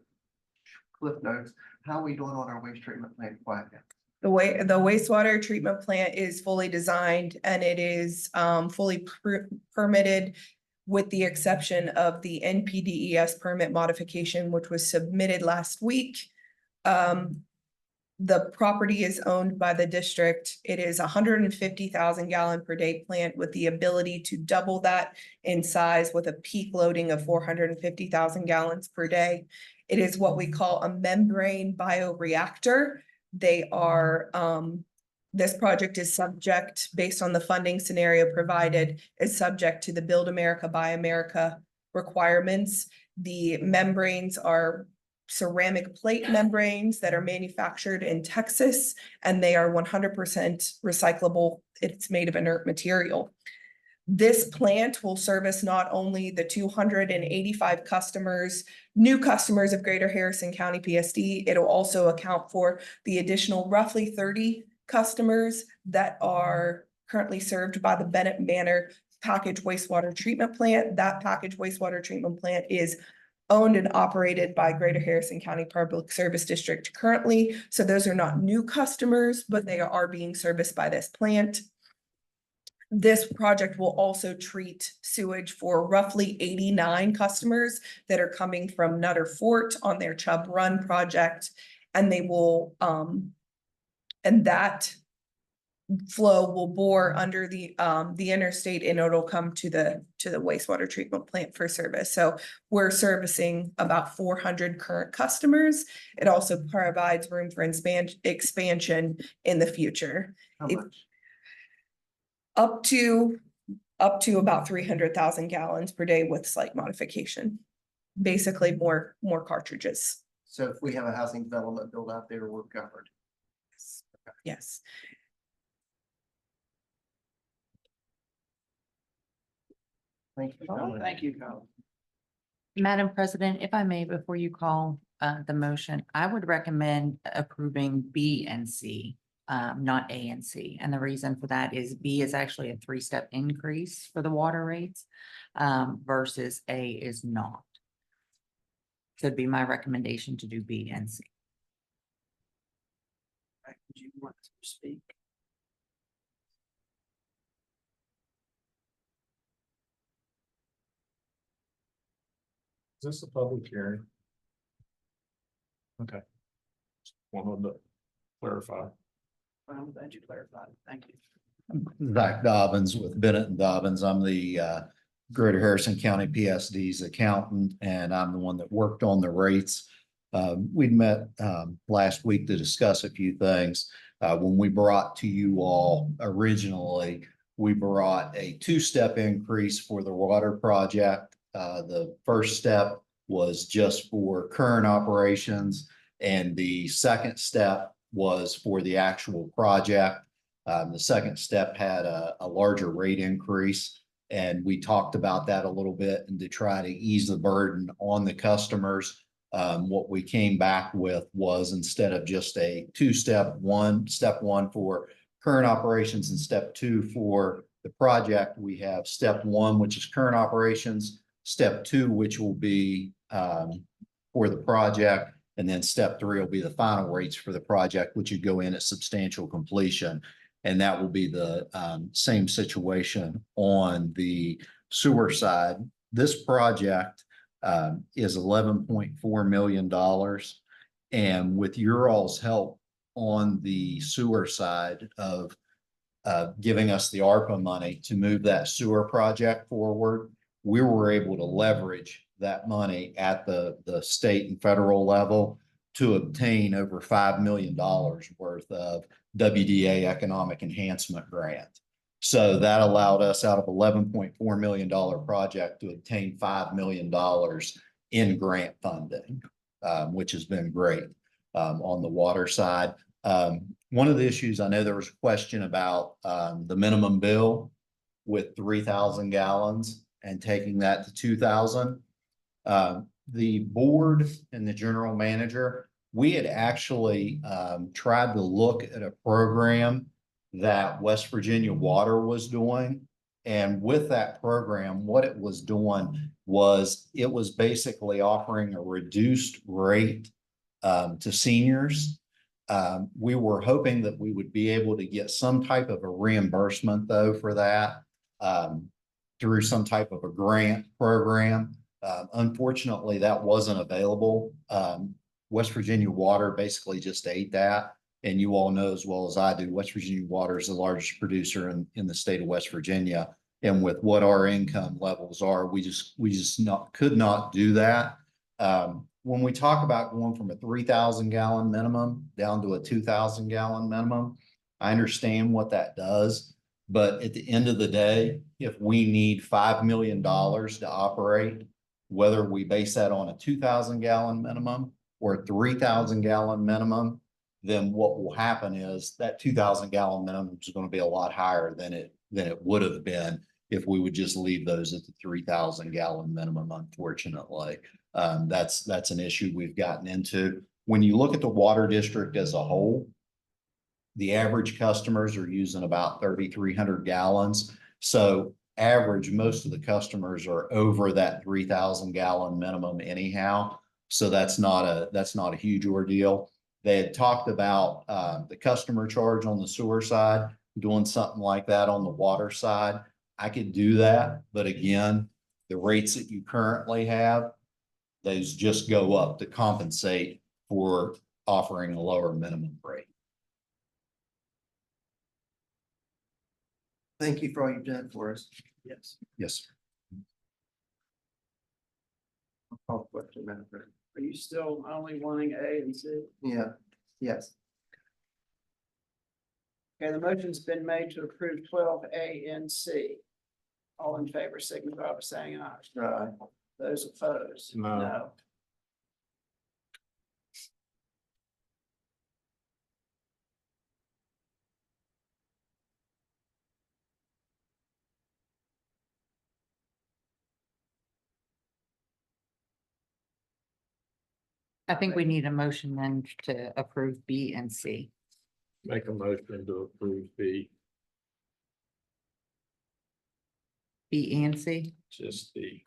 cliff notes. How are we doing on our waste treatment plant quiet now? The wastewater treatment plant is fully designed and it is fully permitted, with the exception of the NPDES permit modification, which was submitted last week. The property is owned by the district. It is 150,000 gallon per day plant with the ability to double that in size with a peak loading of 450,000 gallons per day. It is what we call a membrane bioreactor. They are, this project is subject, based on the funding scenario provided, is subject to the Build America, Buy America requirements. The membranes are ceramic plate membranes that are manufactured in Texas, and they are 100% recyclable. It's made of inert material. This plant will service not only the 285 customers, new customers of Greater Harrison County PSD, it'll also account for the additional roughly 30 customers that are currently served by the Bennett Manor packaged wastewater treatment plant. That packaged wastewater treatment plant is owned and operated by Greater Harrison County Public Service District currently. So those are not new customers, but they are being serviced by this plant. This project will also treat sewage for roughly 89 customers that are coming from Nutter Fort on their Chubb Run project. And they will, and that flow will bore under the interstate, and it'll come to the wastewater treatment plant for service. So we're servicing about 400 current customers. It also provides room for expansion in the future. How If- much? Up to about 300,000 gallons per day with slight modification. Basically more cartridges. So if we have a housing development built out there, we're covered. Yes. Thank you. Thank you, Colin. Madam President, if I may, before you call the motion, I would recommend approving B and C, not A and C. And the reason for that is B is actually a 3-step increase for the water rates versus A is not. So it'd be my recommendation to do B and C. Do you want to speak? Is this a public hearing? Okay. Wanted to clarify. Well, I'm glad you clarified. Thank you. Zach Dobbins with Bennett and Dobbins. I'm the Greater Harrison County PSD's accountant, and I'm the one that worked on the rates. We'd met last week to discuss a few things. When we brought to you all originally, we brought a 2-step increase for the water project. The first step was just for current operations, and the second step was for the actual project. The second step had a larger rate increase, and we talked about that a little bit, and to try to ease the burden on the customers. What we came back with was, instead of just a 2-step, step one for current operations and step 2 for the project, we have step 1, which is current operations, step 2, which will be for the project, and then step 3 will be the final rates for the project, which would go in at substantial completion. And that will be the same situation on the sewer side. This project is $11.4 million. And with your all's help on the sewer side of giving us the ARPA money to move that sewer project forward, we were able to leverage that money at the state and federal level to obtain over $5 million worth of WDA economic enhancement grant. So that allowed us, out of $11.4 million project, to obtain $5 million in grant funding, which has been great on the water side. One of the issues, I know there was a question about the minimum bill with 3,000 gallons and taking that to 2,000. the board and the general manager, we had actually tried to look at a program that West Virginia Water was doing. And with that program, what it was doing was it was basically offering a reduced rate to seniors. We were hoping that we would be able to get some type of a reimbursement though for that through some type of a grant program. Unfortunately, that wasn't available. West Virginia Water basically just ate that. And you all know as well as I do, West Virginia Water is the largest producer in the state of West Virginia. And with what our income levels are, we just could not do that. When we talk about going from a 3,000 gallon minimum down to a 2,000 gallon minimum, I understand what that does. But at the end of the day, if we need $5 million to operate, whether we base that on a 2,000 gallon minimum or a 3,000 gallon minimum, then what will happen is that 2,000 gallon minimum is going to be a lot higher than it would have been if we would just leave those at the 3,000 gallon minimum, unfortunately. That's an issue we've gotten into. When you look at the water district as a whole, the average customers are using about 3,300 gallons. So average, most of the customers are over that 3,000 gallon minimum anyhow. So that's not a huge ordeal. They had talked about the customer charge on the sewer side, doing something like that on the water side. I could do that, but again, the rates that you currently have, those just go up to compensate for offering a lower minimum rate. Thank you for all you've done for us. Yes. Yes. Call the question, Madam President. Are you still only wanting A and C? Yeah, yes. Okay, the motion's been made to approve 12A and C. All in favor signify by saying aye. Aye. Those opposed? No. I think we need a motion then to approve B and C. Make a motion to approve B, B and C. just the.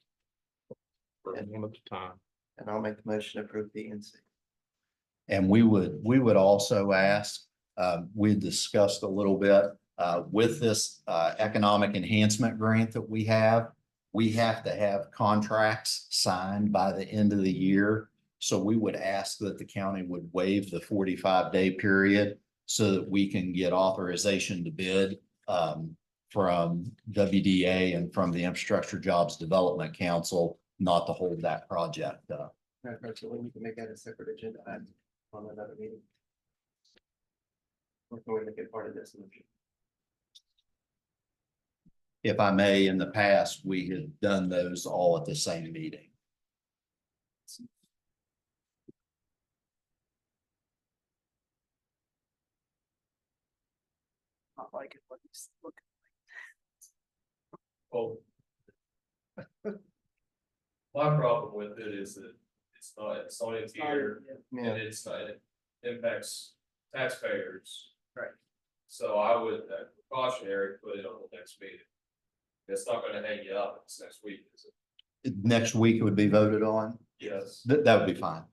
For one at a time. And I'll make the motion to approve B and C. And we would also ask, we discussed a little bit, with this, economic enhancement grant that we have to have contracts signed by the end of the year. So we would ask that the county would waive the 45-day period so that we can get authorization to bid, from WDA and from the Infrastructure Jobs Development Council, not to hold that project up. Madam President, we need to make that a separate agenda item on another meeting. We're going to get part of this motion. If I may, in the past, we had done those all at the same meeting. Not like it, but it's looking. Well, my problem with it is that it's not in here, and Yeah, it impacts taxpayers. Right. So I would precautionary put it on the next meeting. It's not gonna hang you up this next week, is it? Next week it would be voted on. Yes. That would be fine.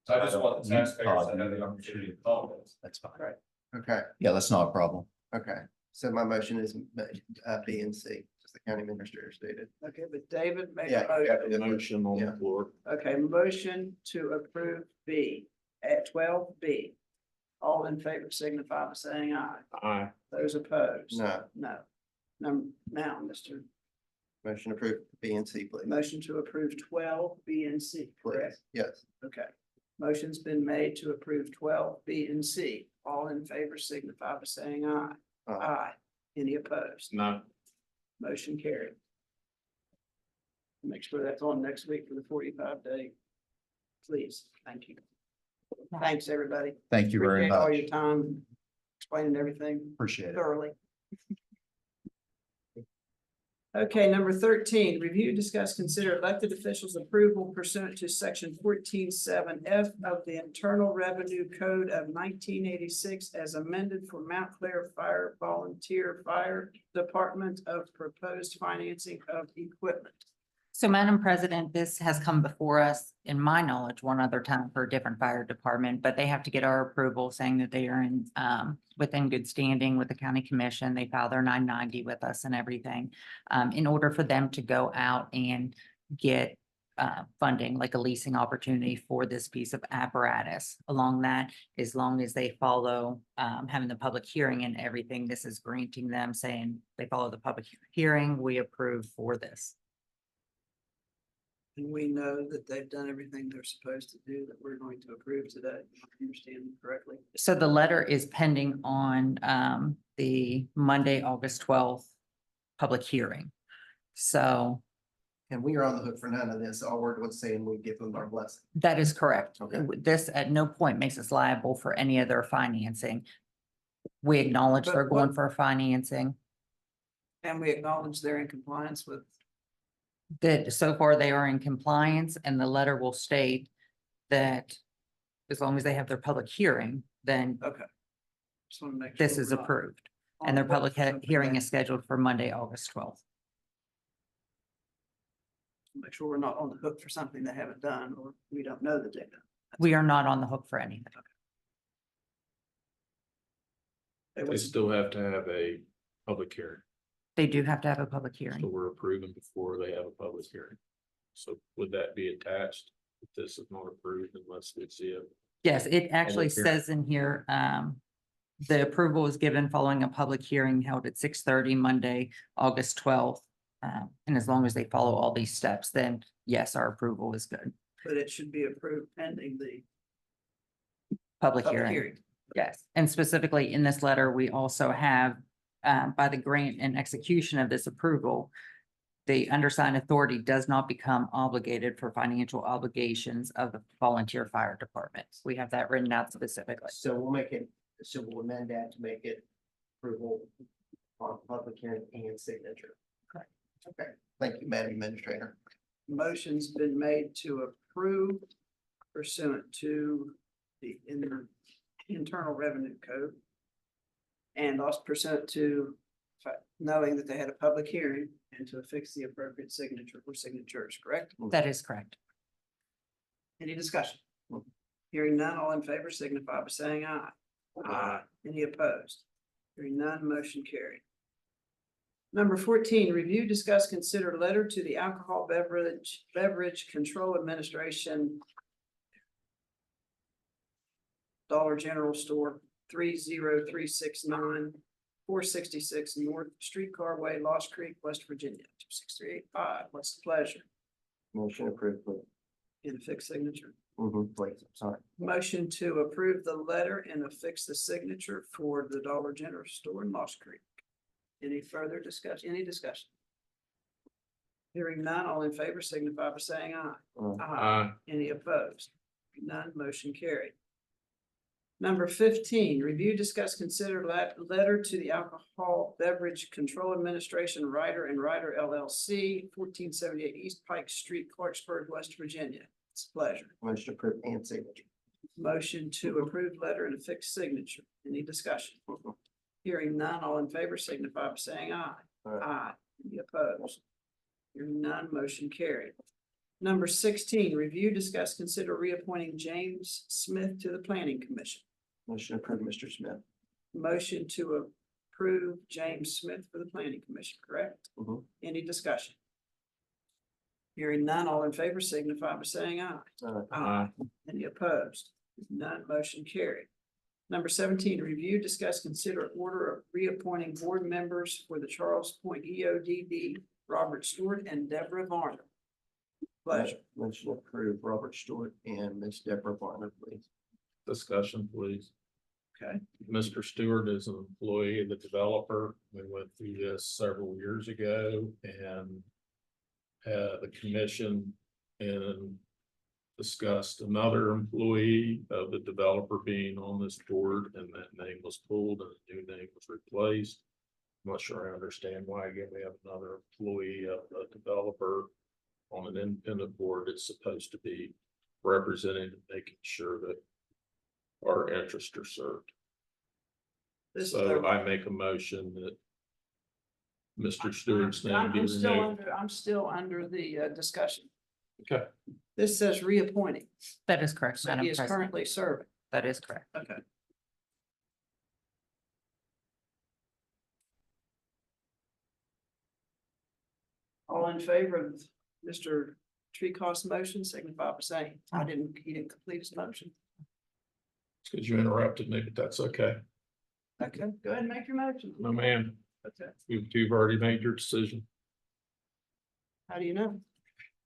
I just want the taxpayers to have the opportunity to comment. That's fine. Right. okay, Yeah, that's not a problem. okay. So my motion is B and C, as the county administrator stated. Okay, but David made Yeah, a Got the motion. motion on Yeah. the floor. Okay, motion to approve B at 12B. All in favor signify by saying aye. Aye. Those opposed? No, No. Now, Mr. motion approved B and C, please. Motion to approve 12B and C, correct? Please, yes. Okay. Motion's been made to approve 12B and C. All in favor signify by saying aye. Aye. Any opposed? No. Motion carried. Make sure that's on next week for the 45-day. Please, thank you. Thanks, everybody. Thank you very Appreciate all much. your time explaining everything Appreciate it. thoroughly. Okay, number 13, review, discuss, consider elected officials' approval pursuant to section 14.7 F of the Internal Revenue Code of 1986 as amended for Mount Clair Fire Volunteer Fire Department of proposed financing of equipment. So Madam President, this has come before us, in my knowledge, one other time for a different fire department, but they have to get our approval saying that they are in, within good standing with the county commission. They file their 990 with us and everything. In order for them to go out and get funding, like a leasing opportunity for this piece of apparatus. Along that, as long as they follow, having the public hearing and everything, this is granting them saying they follow the public hearing, we approve for this. And we know that they've done everything they're supposed to do that we're going to approve today. If I understand correctly. So the letter is pending on the Monday, August 12th public hearing. So And we are on the hook for none of this. All we're saying, we give them our blessing. that is correct. Okay. This at no point makes us liable for any of their financing. We acknowledge But they're going what- for financing, And we acknowledge they're in compliance with, that so far they are in compliance, and the letter will state that as long as they have their public hearing, then okay. Just want to make. this sure is we're not approved. on And their the hook public for something hearing that- is scheduled for Monday, August 12th. Make sure we're not on the hook for something they haven't done, or we don't know that they've done. We are not on the hook for anything. It They was- still have to have a public hearing, They do have to have a public so hearing. we're approving before they have a public hearing. So would that be attached? If this is not approved unless we see it. Yes, it actually Public hearing. says in here, the approval is given following a public hearing held at 6:30 Monday, August 12th. And as long as they follow all these steps, then yes, our approval is good. But it should be approved pending the Public public hearing, hearing. yes. And specifically in this letter, we also have, by the grant and execution of this approval, the undersigned authority does not become obligated for financial obligations of the volunteer fire department. We have that written out specifically. So we'll make it, so we'll amend that to make it approval on public hearing and signature. Correct. Okay, thank you, Madam Administrator. Motion's been made to approve pursuant to the Internal Revenue Code. And also pursuant to knowing that they had a public hearing and to affix the appropriate signature or signatures, correct? That is correct. Any discussion? Hearing none, all in favor signify by saying aye. Aye. Any opposed? Hearing none, motion carried. Number 14, review, discuss, consider letter to the Alcohol Beverage Control Administration. Dollar General Store, 30369 466 North Streetcar Way, Lost Creek, West Virginia, 26385. What's the pleasure? Motion approved, please. In a fixed signature. Please, I'm sorry. Motion to approve the letter and affix the signature for the Dollar General Store in Lost Creek. Any further discussion? Any discussion? Hearing none, all in favor signify by saying aye. Aye. Any opposed? None, motion carried. Number 15, review, discuss, consider letter to the Alcohol Beverage Control Administration, Ryder and Ryder LLC, 1478 East Pike Street, Clarksburg, West Virginia. It's a pleasure. Motion approved and signature. Motion to approve letter and affix signature. Any discussion? Hearing none, all in favor signify by saying aye. Aye. Any opposed? Hearing none, motion carried. Number 16, review, discuss, consider reappointing James Smith to the Planning Commission. Motion approved, Mr. Smith. Motion to approve James Smith for the Planning Commission, correct? Mhm. Any discussion? Hearing none, all in favor signify by saying aye. Aye. Any opposed? None, motion carried. Number 17, review, discuss, consider order of reappointing board members for the Charles Point EODD, Robert Stewart and Deborah Varner. Pleasure. Motion approved, Robert Stewart and Miss Deborah Varner, please. Discussion, please. Okay. Mr. Stewart is an employee of the developer. We went through this several years ago and the commission and discussed another employee of the developer being on this board, and that name was pulled and a new name was replaced. not sure I understand why, again, we have another employee, a developer on an independent board that's supposed to be representing and making sure that our interests are served. This is So their- I make a motion that Mr. Stewart's name I'm be I'm still removed. I'm still under the discussion. Okay. This says reappointing, That is correct, so he Madam is President. currently serving. That is correct. Okay. All in favor of Mr. Treecost motion, signify by saying, he didn't complete his motion. Because you interrupted me, but that's okay. Okay, go ahead and make your motion. No, ma'am, Okay, you've already made your decision. how do you know?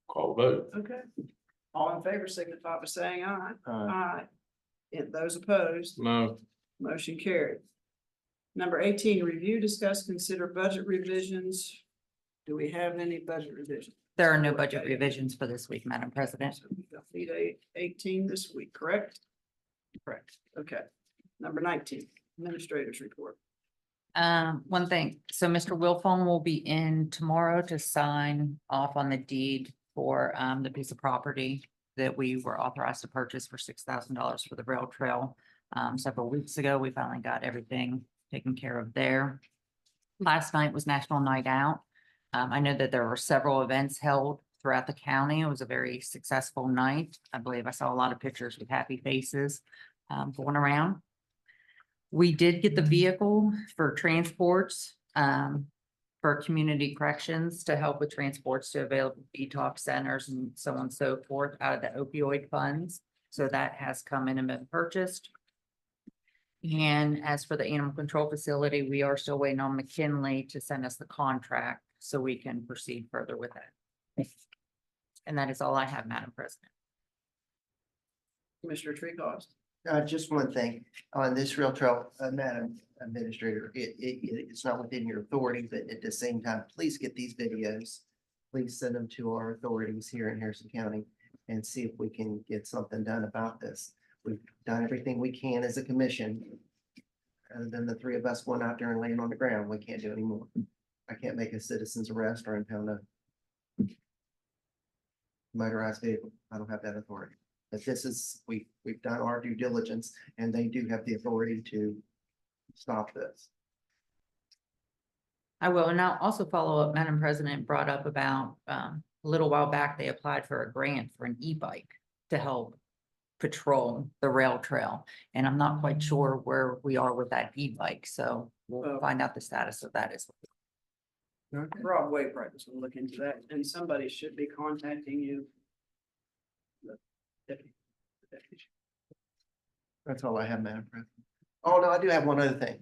Call the vote. Okay. All in favor, signify by saying aye. Aye. Aye. And those opposed, No, motion carried. Number 18, review, discuss, consider budget revisions. Do we have any budget revisions? There are no budget revisions for this week, Madam President. So we got need 18 this week, correct? Correct. Okay. Number 19, administrators report. One thing, so Mr. Wilfong will be in tomorrow to sign off on the deed for the piece of property that we were authorized to purchase for $6,000 for the rail trail. Several weeks ago, we finally got everything taken care of there. Last night was National Night Out. I know that there were several events held throughout the county. It was a very successful night. I believe I saw a lot of pictures with happy faces going around. We did get the vehicle for transports for community corrections to help with transports to available detox centers and so on and so forth out of the opioid funds. So that has come in and been purchased. And as for the animal control facility, we are still waiting on McKinley to send us the contract so we can proceed further with that. And that is all I have, Madam President. Commissioner Treecost. Just one thing, on this rail trail, Madam Administrator, it's not within your authority, but at the same time, please get these videos. Please send them to our authorities here in Harrison County and see if we can get something done about this. We've done everything we can as a commission. Other than the three of us going out there and laying on the ground, we can't do anymore. I can't make a citizen's arrest or impound a motorized vehicle. I don't have that authority. But this is, we've done our due diligence and they do have the authority to stop this. I will, and I'll also follow up, Madam President brought up about, a little while back, they applied for a grant for an e-bike to help patrol the rail trail. And I'm not quite sure where we are with that e-bike, so we'll find out the status of that as well. Rob Waybright was gonna look into that, and somebody should be contacting you. The deputy. That's all I have, Madam President. Oh, no, I do have one other thing.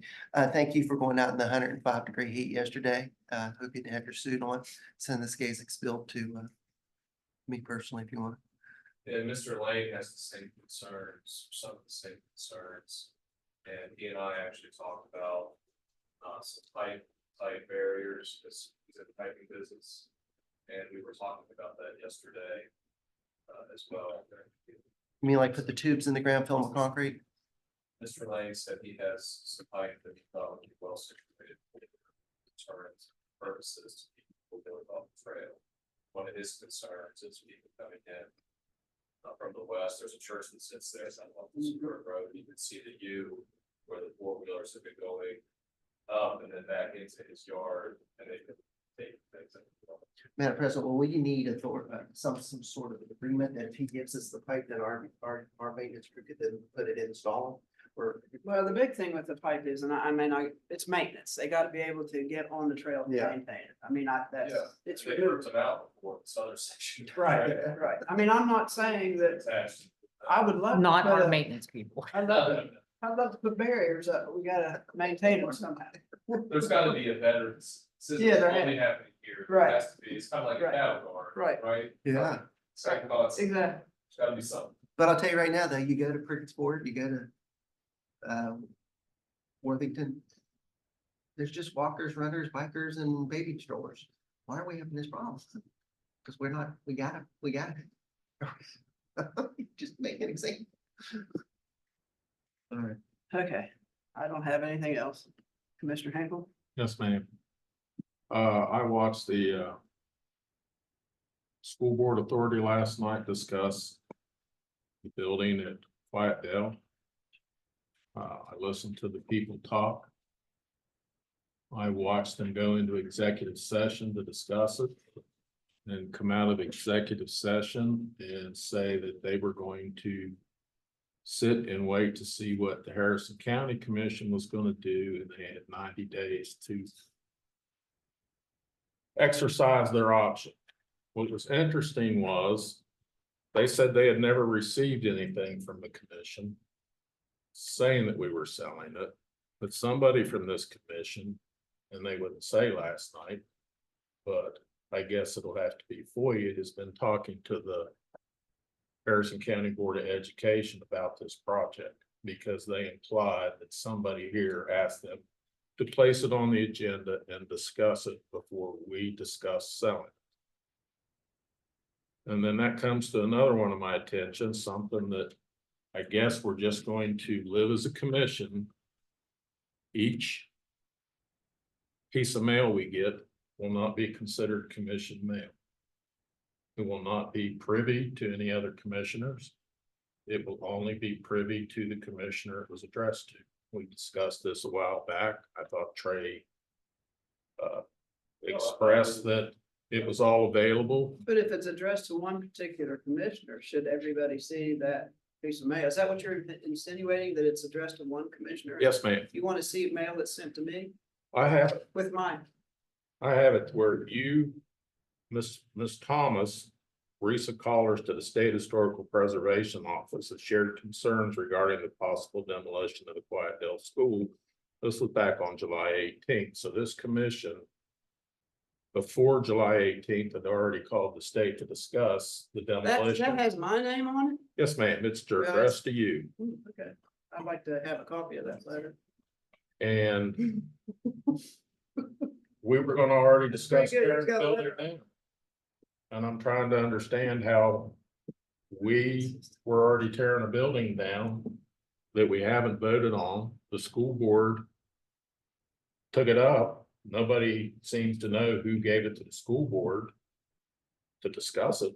Thank you for going out in the 105-degree heat yesterday. Hope you have your suit on. Send this Gazix bill to me personally if you want. And Mr. Lane has the same concerns, some of the same concerns. And he and I actually talked about some type barriers, because he's in the piping business. And we were talking about that yesterday as well. You mean like put the tubes in the ground, fill them with concrete? Mr. Lane said he has some pipe that he thought would be well situated for deterrent purposes to keep people going off the trail. One of his concerns is people coming in from the west. There's a church that sits there, it's on Super Road. You can see the U where the four-wheelers have been going up and then back into his yard, and they can take things. Madam President, well, we need some sort of agreement that if he gives us the pipe that our maintenance crew could then put it install. Or Well, the big thing with the pipe is, and it's maintenance. They gotta be able to get on the trail and Yeah. maintain it. that's, it's. They ripped them out before this other section. Right. I mean, I'm not saying that, Attached. I would love. to Not put our a- maintenance people. I'd love to put barriers up, but we gotta maintain them somehow. There's gotta be a better system. Yeah, there Only happening here. Right. It has to be, it's kind of like a Right. cattle guard. Right. Right? Yeah. Same concept. Exactly. There's gotta be something. But I'll tell you right now, though, you go to Cricketsport, you go to Worthington. There's just walkers, runners, bikers, and baby strollers. Why are we having this problem? Because we gotta. Just make an example. All right. Okay, I don't have anything else. Commissioner Henkel? Yes, ma'am. I watched the School Board Authority last night discuss the building at Quiet Dell. I listened to the people talk. I watched them go into executive session to discuss it. And come out of executive session and say that they were going to sit and wait to see what the Harrison County Commission was going to do, and they had 90 days to exercise their option. What was interesting was they said they had never received anything from the commission saying that we were selling it, but somebody from this commission, and they wouldn't say last night, but I guess it'll have to be FOIA, has been talking to the Harrison County Board of Education about this project, because they implied that somebody here asked them to place it on the agenda and discuss it before we discuss selling it. And then that comes to another one of my attention, something that I guess we're just going to live as a commission. Each piece of mail we get will not be considered commission mail. It will not be privy to any other commissioners. It will only be privy to the commissioner it was addressed to. We discussed this a while back. I thought Trey expressed that it was all available. But if it's addressed to one particular commissioner, should everybody see that piece of mail? Is that what you're insinuating, that it's addressed to one commissioner? Yes, ma'am. You want to see mail that's sent to me I have it. with mine? I have it where you, Miss Thomas, recent callers to the State Historical Preservation Office have shared concerns regarding the possible demolition of the Quiet Dell School. This was back on July 18th. So this commission, before July 18th, had already called the state to discuss the That demolition. has my name on it? Yes, ma'am. It's addressed to you. Okay, I'd like to have a copy of that letter. And we were gonna already discuss Very good. tearing It's the got a building letter. down. And I'm trying to understand how we were already tearing a building down that we haven't voted on. The school board took it up. Nobody seems to know who gave it to the school board to discuss it.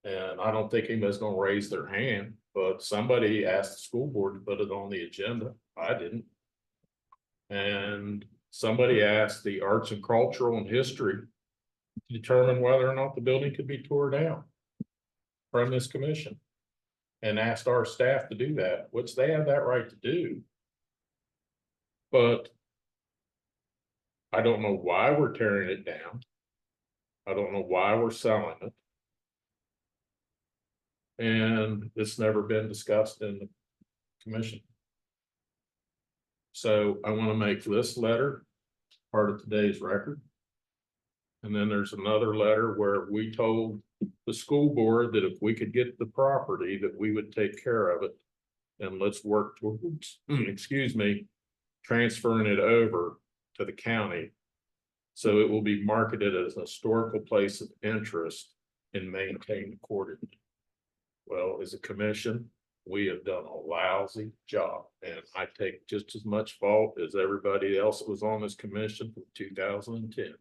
And I don't think anybody's gonna raise their hand, but somebody asked the school board to put it on the agenda. I didn't. And somebody asked the Arts and Cultural and History to determine whether or not the building could be tore down from this commission. And asked our staff to do that, which they have that right to do. But I don't know why we're tearing it down. I don't know why we're selling it. And it's never been discussed in the commission. So I want to make this letter part of today's record. And then there's another letter where we told the school board that if we could get the property, that we would take care of it. And let's work towards, excuse me, transferring it over to the county. So it will be marketed as a historical place of interest and maintained accordingly. Well, as a commission, we have done a lousy job, and I take just as much fault as everybody else that was on this commission from 2010.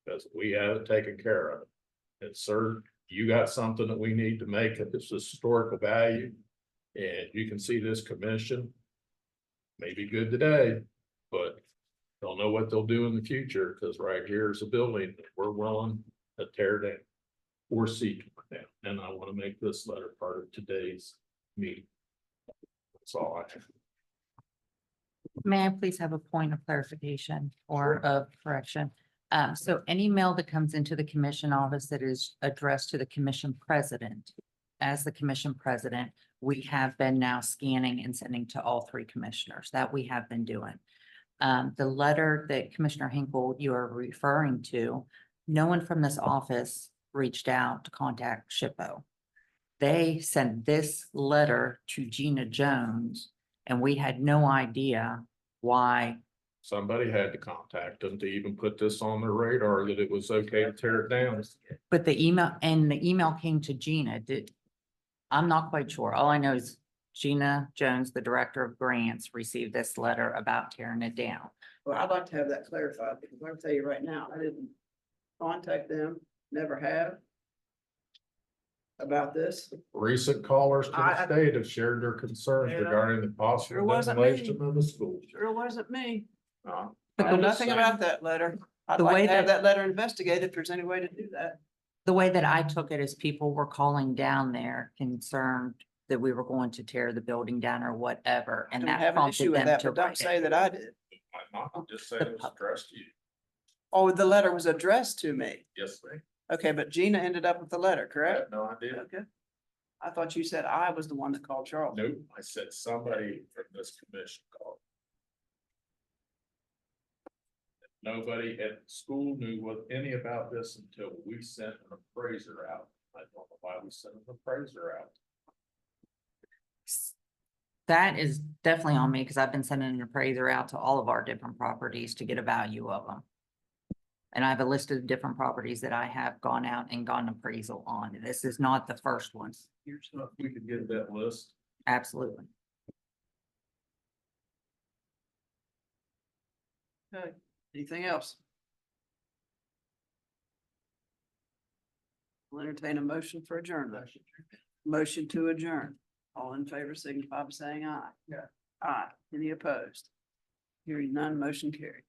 Because we haven't taken care of it. And sir, you got something that we need to make of this historical value. And you can see this commission may be good today, but don't know what they'll do in the future, because right here is a building that we're willing to tear down or seek to tear down. And I want to make this letter part of today's meeting. That's all I have. May I please have a point of clarification or of correction? So any mail that comes into the commission office that is addressed to the commission president, as the commission president, we have been now scanning and sending to all three commissioners. That we have been doing. The letter that Commissioner Hinkle you are referring to, no one from this office reached out to contact SHPO. They sent this letter to Gina Jones, and we had no idea why. Somebody had to contact them to even put this on their radar that it was okay to tear it down. But the email came to Gina. I'm not quite sure. All I know is Gina Jones, the Director of Grants, received this letter about tearing it down. Well, I'd like to have that clarified because I'll tell you right now, I didn't contact them, never have. About this. Recent callers to I- the state have shared their concerns Yeah. regarding the Sure possible wasn't demolition me. of the school. Sure wasn't me. Uh, But I the- know nothing about that letter. I'd The like way to have that- that letter investigated if there's any way to do that. The way that I took it is people were calling down there concerned that we were going to tear the building down or whatever, I and don't that have an prompted issue with them that, to but don't write say it. that I did. I'm just saying it was addressed to you. Oh, the letter was addressed to me. Yes, ma'am. Okay, but Gina ended up with the letter, I correct? had no idea. Okay. I thought you said I was the one that called Charles. Nope, I said somebody from this commission called. Nobody at the school knew what any about this until we sent an appraiser out. I don't know why we sent an appraiser out. That is definitely on me, because I've been sending an appraiser out to all of our different properties to get a value of them. And I have a list of different properties that I have gone out and gotten appraisal on. This is not the first one. So if we could get that list. Absolutely. Okay, anything else? We'll entertain a motion for adjournment. Motion to adjourn. All in favor signify by saying aye. Yeah. Aye. Any opposed? Hearing none, motion carried.